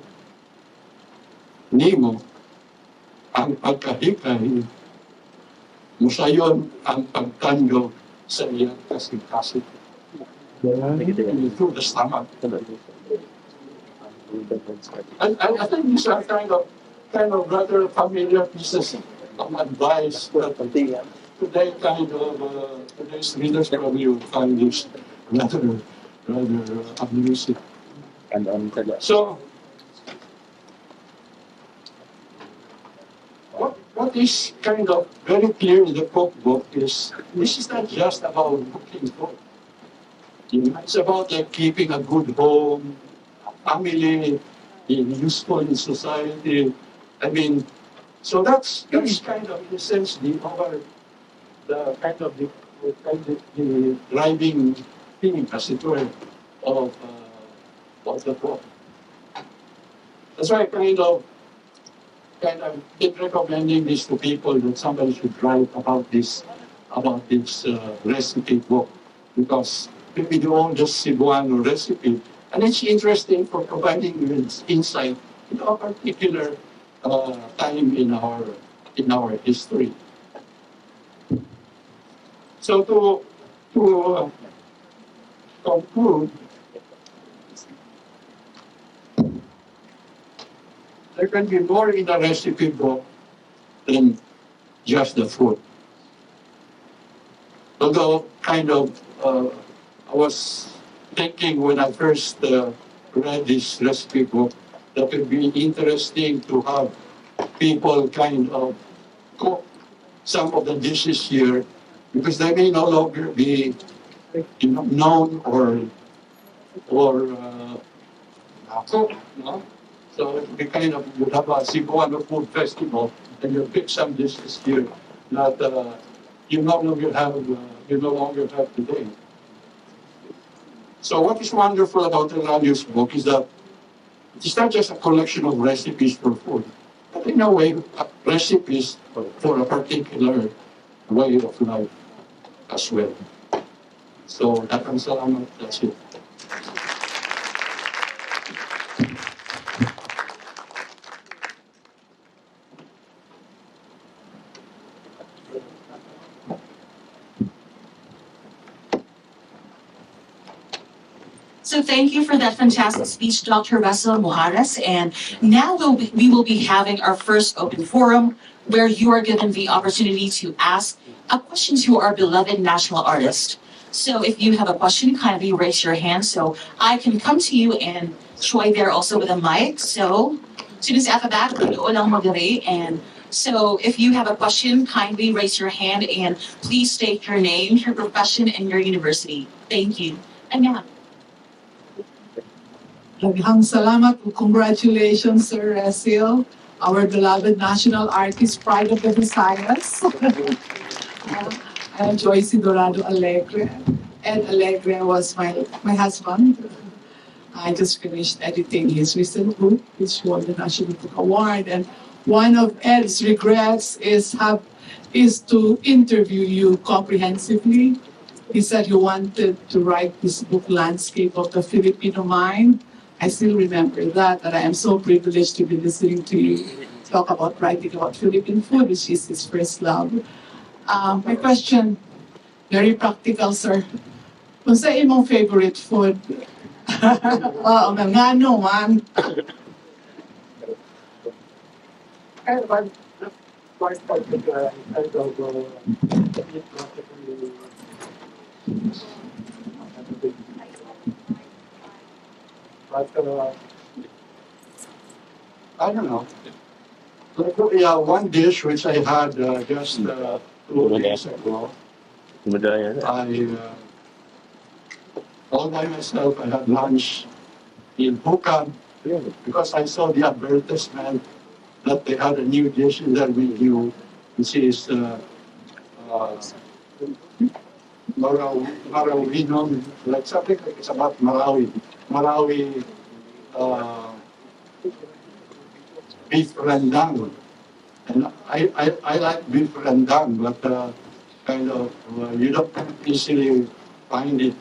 nimo ang pagkahikay musayon ang pagtando sa iyang kasing-kasing. Through the stomach. And I think these are kind of rather familiar pieces of advice that today today's readers probably will find this rather amusing. So, what is kind of very clear in the cookbook is this is not just about cooking food. It's about like keeping a good home, family, being useful in society. I mean, so that's kind of in a sense the driving theme, as it were, of the book. That's why I kind of keep recommending this to people that somebody should write about this recipe book, because we don't just see one recipe, and it's interesting for providing insight into a particular time in our history. So to conclude, there can be more in the recipe book than just the food. Although I was thinking when I first read this recipe book that it would be interesting to have people kind of cook some of the dishes here, because they may no longer be known or cooked, no? So it would be kind of, you'd have a Cebuano food festival, and you pick some dishes here that you no longer have today. So what is wonderful about the Radio's book is that it's not just a collection of recipes for food, but in a way, recipes for a particular way of life as well. So that's it. So thank you for that fantastic speech, Dr. Resil Mojares. And now we will be having our first open forum where you are given the opportunity to ask a question to our beloved national artist. So if you have a question, kindly raise your hand so I can come to you, and Troy there also with a mic. So Students at the back, walang magari. And so if you have a question, kindly raise your hand and please state your name, your profession, and your university. Thank you. And now, Daghang salamat ug congratulations, Sir Resil, our beloved national artist, pride of the Visayas. I am Joyce Dorado Alegre. Ed Alegre was my husband. I just finished editing his recent book, which won the National Book Award. And one of Ed's regrets is to interview you comprehensively. He said he wanted to write this book, Landscape of the Filipino Mind. I still remember that, and I am so privileged to be listening to you talk about writing about Philippine food, which is his first love. My question, very practical, sir. Kung sa imong favorite food, oo, nga no, man. But I don't know. Like, yeah, one dish which I had just 2 days ago. I all by myself. I had lunch in Bukang because I saw the advertisement that they had a new dish in their menu, which is Marawino, like something like it's about Marawi beef rendang. And I like beef rendang, but kind of you don't easily find it.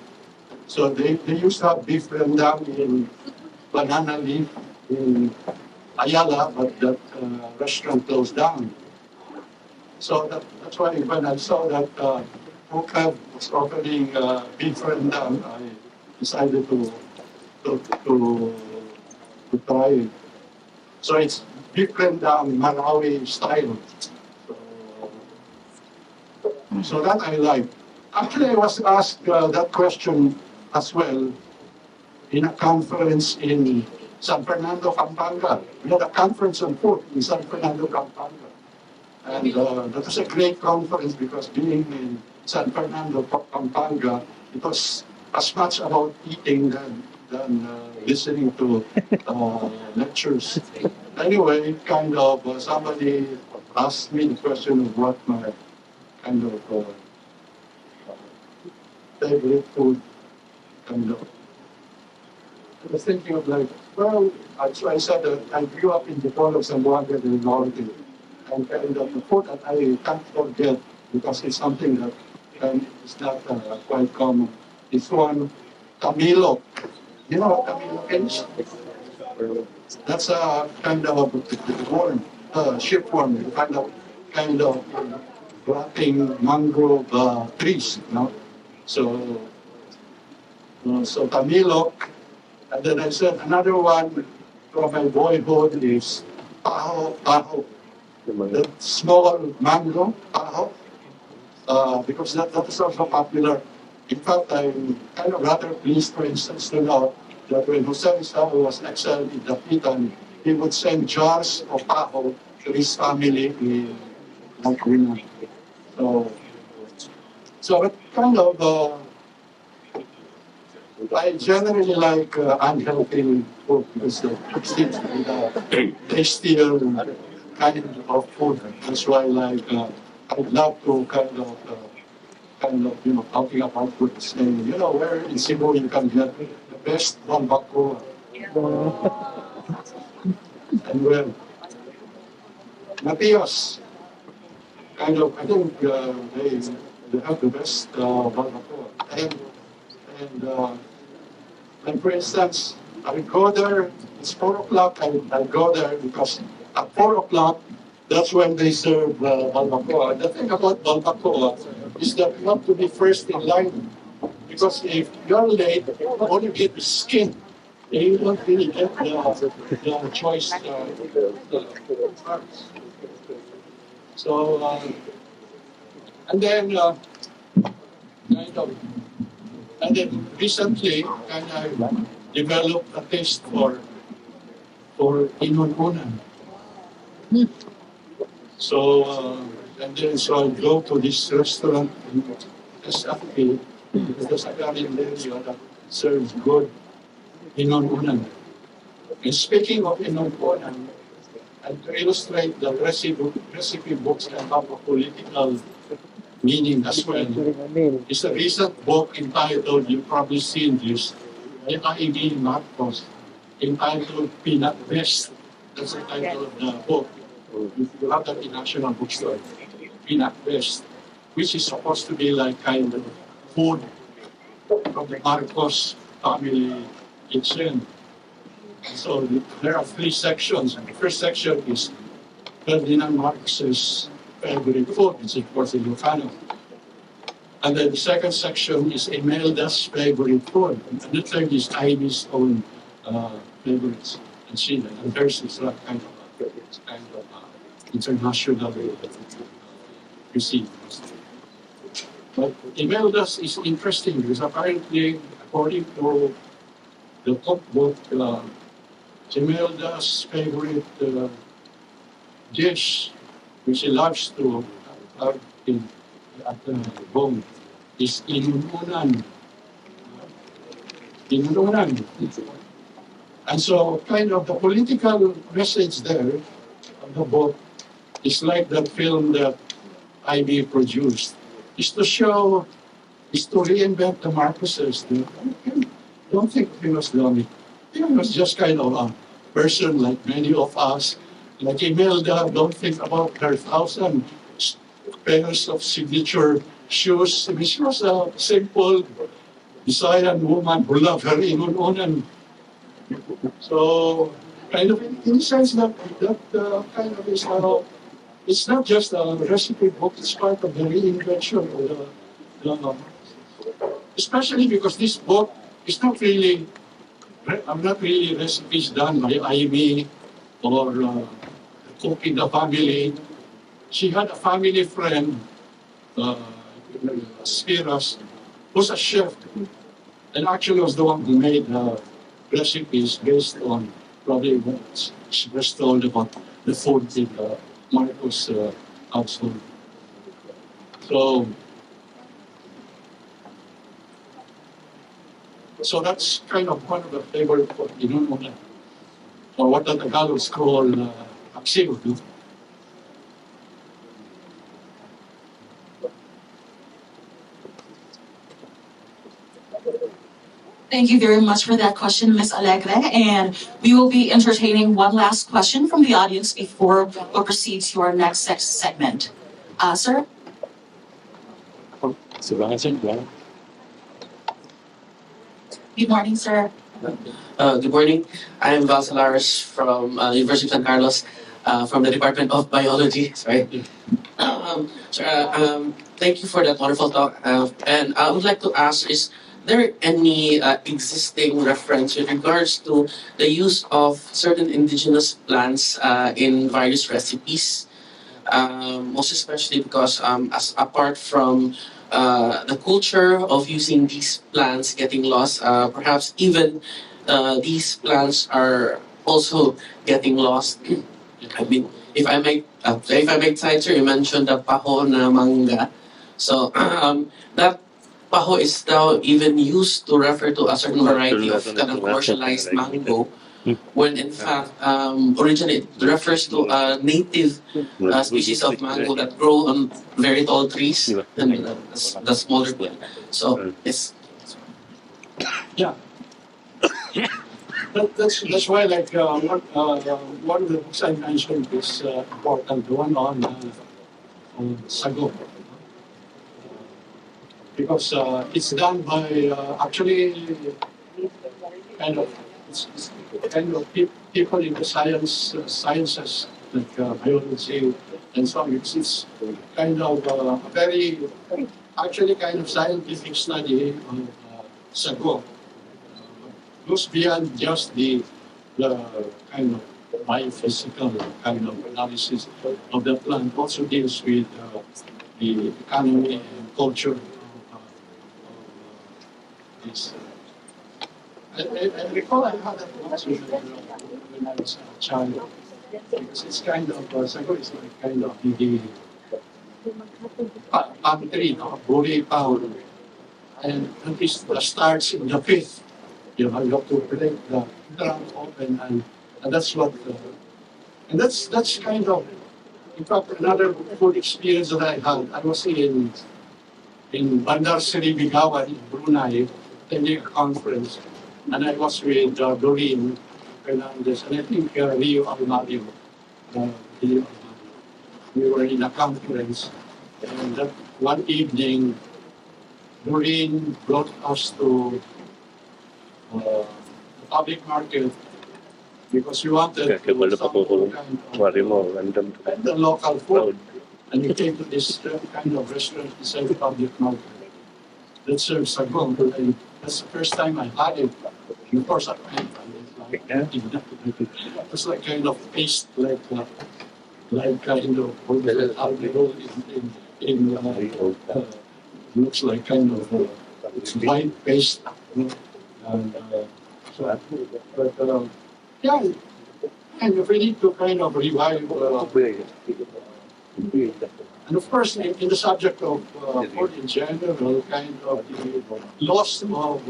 So they used to have beef rendang in banana leaf in Ayala, but that restaurant closed down. So that's why when I saw that Bukab was offering beef rendang, I decided to try it. So it's beef rendang Marawi style. So that I like. Actually, I was asked that question as well in a conference in San Fernando, Pampanga. We had a conference on food in San Fernando, Pampanga. And that was a great conference because being in San Fernando, Pampanga, it was as much about eating than listening to lectures. Anyway, kind of somebody asked me the question of what my kind of favorite food kind of. I was thinking of like, well, so I said that I grew up in the fall of Zamboanga del Norte. And kind of the food that I can't forget because it's something that is not quite common. It's one Camilo. You know what Camilo is? That's a kind of worm, shipworm, kind of rotting mangrove trees, you know. So Camilo, and then I said another one from my boyhood is Paho. The small mango, because that is also popular. In fact, I'm kind of rather pleased, for instance, to know that when Jose Rizal was exiled in Dapitan, he would send jars of paho to his family in Laguna. So it kind of, I generally like unhealthy food because it seems to be the tastier kind of food. That's why, like, I'd love to kind of, you know, talking about food, saying, you know, where in Cebu you can get the best bambako. And well, Matias, kind of, I think they have the best bambako. And for instance, I would go there, it's 4 o'clock, I go there because at 4 o'clock, that's when they serve balbacoa. And the thing about balbacoa is that you have to be first in line because if you're late, all you get is skin. You don't really get the choice. So, and then, recently, kind of developed a taste for for inununan. So, and then so I go to this restaurant in SFP, because I got in there that serves good inununan. And speaking of inununan, and to illustrate that recipe books can have a political meaning as well, is a recent book entitled, you've probably seen this, by I.B. Marcos, entitled Peanut Best. That's the title of the book. You have that in National Bookstore, Peanut Best, which is supposed to be like kind of food from the Marcos family kitchen. So there are three sections. The first section is Ferdinand Marcos's favorite food, which is of course the Ilocano. And then the second section is Imelda's favorite food. And the third is Ivy's own favorites. And hers is kind of international cuisine. But Imelda's is interesting because apparently, according to the cookbook, Imelda's favorite dish, which she loves to have at home, is inununan. Inununan. And so, kind of the political message there of the book is like that film that IB produced, is to show, is to reinvent the Marcoses. Don't think he was lonely. He was just kind of a person like many of us. Like Imelda, don't think about her 1,000 pairs of signature shoes. I mean, she was a simple Visayan woman who loved her inununan. So, kind of in the sense that kind of is it's not just a recipe book, it's part of the reinvention of especially because this book is not really, not really recipes done by Ivy or cook in the family. She had a family friend, Spiras, who's a chef, and actually was the one who made recipes based on probably what she was told about the food in Marcos' household. So that's kind of one of the favorite food, or what the Tagalogs call aksiw. No? Thank you very much for that question, Ms. Alegre. And we will be entertaining one last question from the audience before we proceed to our next segment. Sir? Good morning, sir. Good morning. I'm Val Salares from University of San Carlos, from the Department of Biology. Sorry. Thank you for that wonderful talk. And I would like to ask, is there any existing reference with regards to the use of certain indigenous plants in various recipes? Most especially because as apart from the culture of using these plants getting lost, perhaps even these plants are also getting lost. I mean, if I make sense, you mentioned the paho na manga. So that paho is now even used to refer to a certain variety of kind of commercialized mango, when in fact originally it refers to a native species of mango that grow on very tall trees and the smaller plant. So it's Yeah. That's why, like, one of the books I mentioned is important, the one on sago. Because it's done by actually kind of it's kind of people in the sciences like biology and so on. It's kind of a very actually kind of scientific study of sago. Goes beyond just the kind of biophysical kind of analysis of the plant. Also deals with the economy and culture of this. I recall I had that once with when I was a child. Because it's kind of, Sago is like kind of the pantry, no? Buri power. And it starts in the fifth. You have to break the ground open, and that's what, that's kind of, in fact, another good experience that I had. I was in Bandar Seri Begawan in Brunei, attending a conference, and I was with Doreen Fernandez, and I think Rio Almario. Rio Almario. We were in a conference, and that one evening, Doreen brought us to the public market because we wanted Kaya to wala pa po kung wari mo, random to and the local food. crowd. And we came to this kind of restaurant inside the public market that serves sago. And that's the first time I had it. And of course, I went and it was like kind of paste, like kind of alcohol looks like kind of it's white paste. And, but yeah, and if we need to kind of revive. And of course, in the subject of food in general, kind of the loss of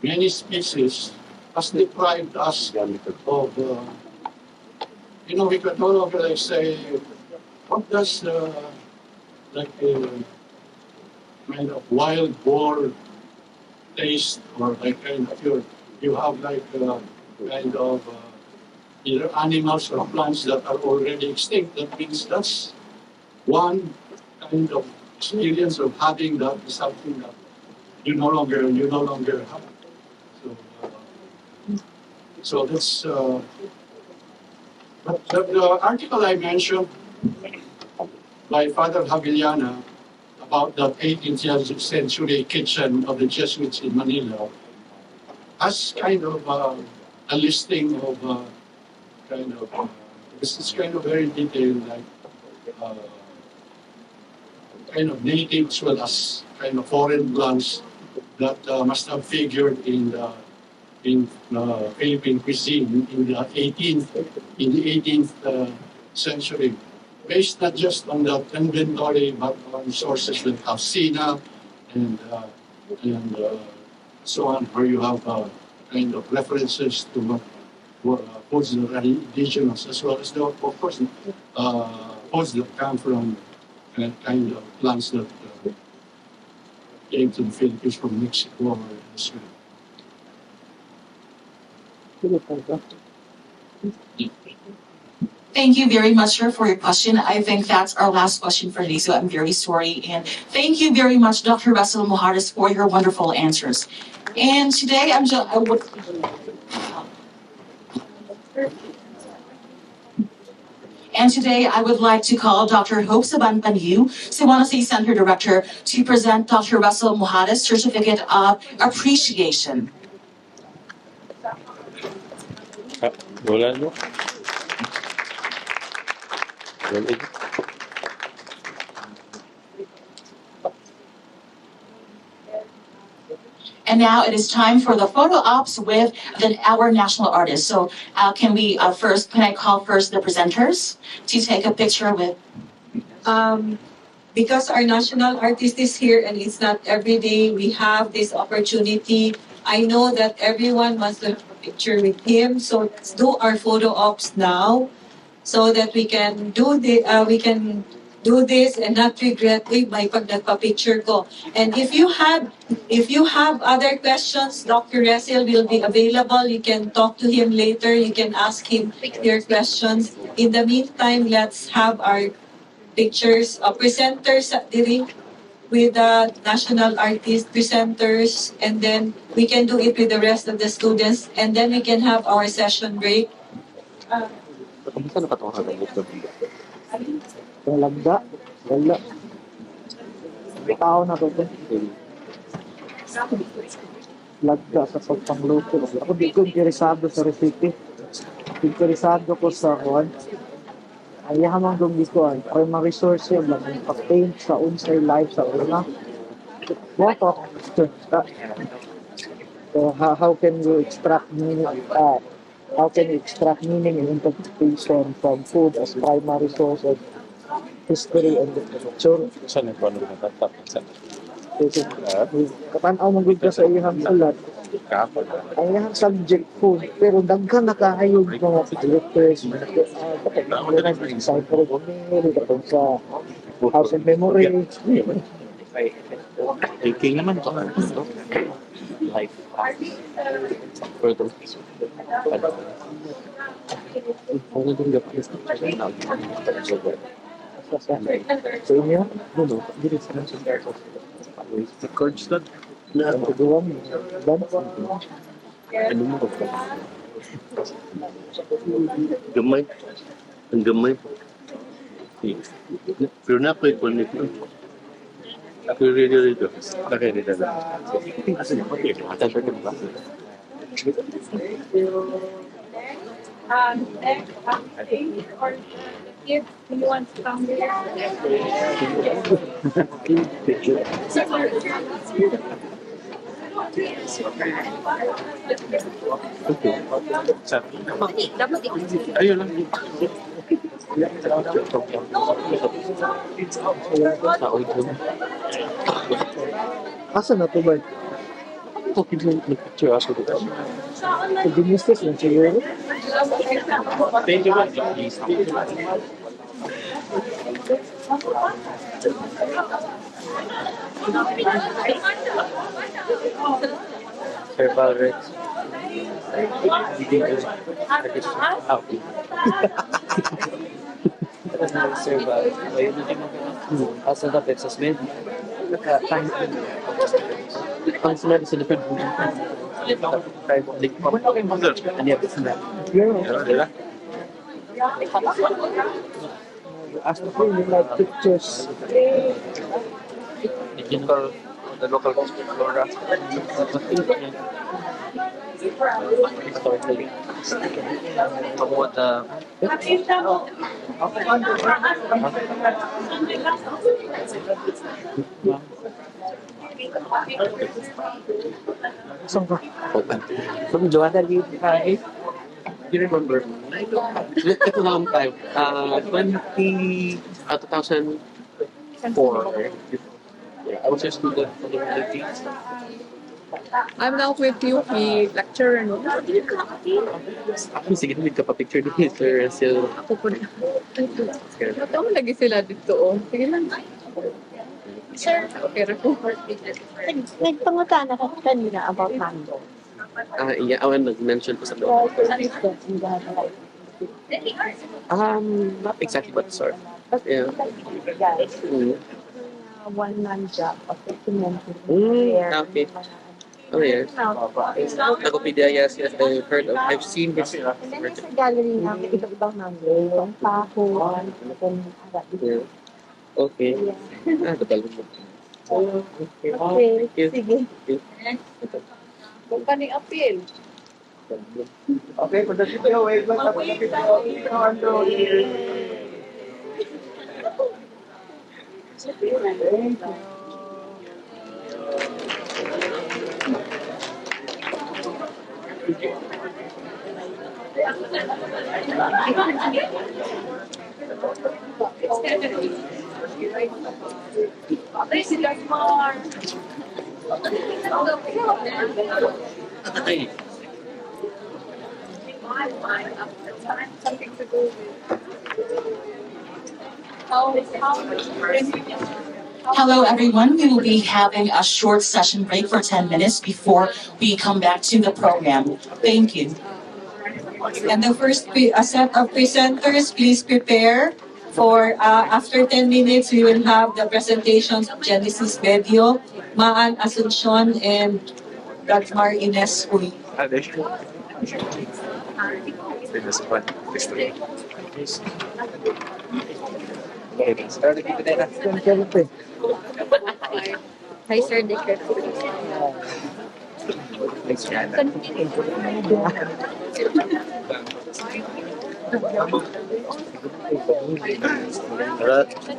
many species has deprived us of, we could no longer like say, what does like kind of wild boar taste, or like kind of you have like kind of either animals or plants that are already extinct. That means that's one kind of experience of having that is something that you no longer have. So that's but the article I mentioned by Father Havillana about the 18th century kitchen of the Jesuits in Manila has kind of a listing of this is kind of very detailed, like kind of native as well as kind of foreign plants that must have figured in Philippine cuisine in the 18th century, based not just on the inventory but on sources like Alcina and so on, where you have kind of references to foods that are indigenous, as well as the, of course, foods that come from kind of plants that came to the Philippines from Mexico or Israel. Thank you very much, sir, for your question. I think that's our last question for today, so I'm very sorry. And thank you very much, Dr. Resil Mojares, for your wonderful answers. And today, I would. And today, I would like to call Dr. Hope Sabanpanyu, Cebuano State Center Director, to present Dr. Resil Mojares' Certificate of Appreciation. Wala no? Wala. And now it is time for the photo ops with our national artist. So can I call first the presenters to take a picture with? Because our national artist is here and it's not every day we have this opportunity. I know that everyone wants to have a picture with him, so let's do our photo ops now, so that we can do this and not regret, may pag nagpa-picture ko. And if you have other questions, Dr. Resil will be available. You can talk to him later. You can ask him your questions. In the meantime, let's have our pictures, presenters with the national artist presenters, and then we can do it with the rest of the students, and then we can have our session break. Kamusta na katong harap ko? Yung lagda, wala. Tao na ko ito. Lagda sa pagpangluto. Ako di ko interesado sa recipe. Interesado ko sa kuwan. Ayahamang dumikuan. Kaya mga resource yun lang. Pa-paint sa unsay life sa una. Boto. So how can you extract meaning? How can we extract meaning and interpretation from food as primary source of history and literature? Saan ito ano natatap? Saan? Kasi, katanaw mong ka sa iyang salat, Kapag. ang iyang subject food, pero daghan na kaayog mga letters, mga cipher of meal, katong sa house and memory. Thinking naman to. Life. Further. Ano din dapat Sa inyo, no, dili sa records na. nagawa mo, Ano mo? Gamay. Ang gamay. Pero na ako i-connect na. Ako rito. Okay, rito na. Attention ka ba? Next, or kids, do you want to come here? Ayun lang. Sa audio. asa na to ba? Nag-picture ako dito. Sa Dinistis lang siguro. Thank you, please. Sir Valrex. Sir Val. Asa na Texas Med? Ang sinabi sa likod mo. Ano yan? Dila? As the film, like pictures. Digital, the local flora. Storytelling. About Saan ka? From Joanna Lee, you remember? Ito long time. 2004. I was a student from the Philippines. I'm now with you, lecturer, no? Ako, sige, hindi ka pa picture ni Mr. Resil. Ako po na. Matama lagi sila dito, oh. Sige lang. Sir, Okay, po. nagpangutana ka kanina about mango. Yeah, nag-mention ko sa Well, loob. what is that in the life? Not exactly what sort. Yeah. Guys, Mm. one-man job of documenting Okay. Oh, yes. Nakopedia, yes, I've heard of. I've seen his And then sa gallery namin, iba-ibang mango. Itong pahon, itong Yeah. Okay. Total mo. Okay, Thank you. sige. Huwag ka ni appeal. Okay, for the video, wait lang tapos na video. Ay, Something to do with Hello, everyone. We will be having a short session break for 10 minutes before we come back to the program. Thank you. And the first set of presenters, please prepare for after 10 minutes, we will have the presentations of Genesis Bedio, Maan Asuncion, and Dagmar Ines Uy. Hi, Sir Dicker. Alright.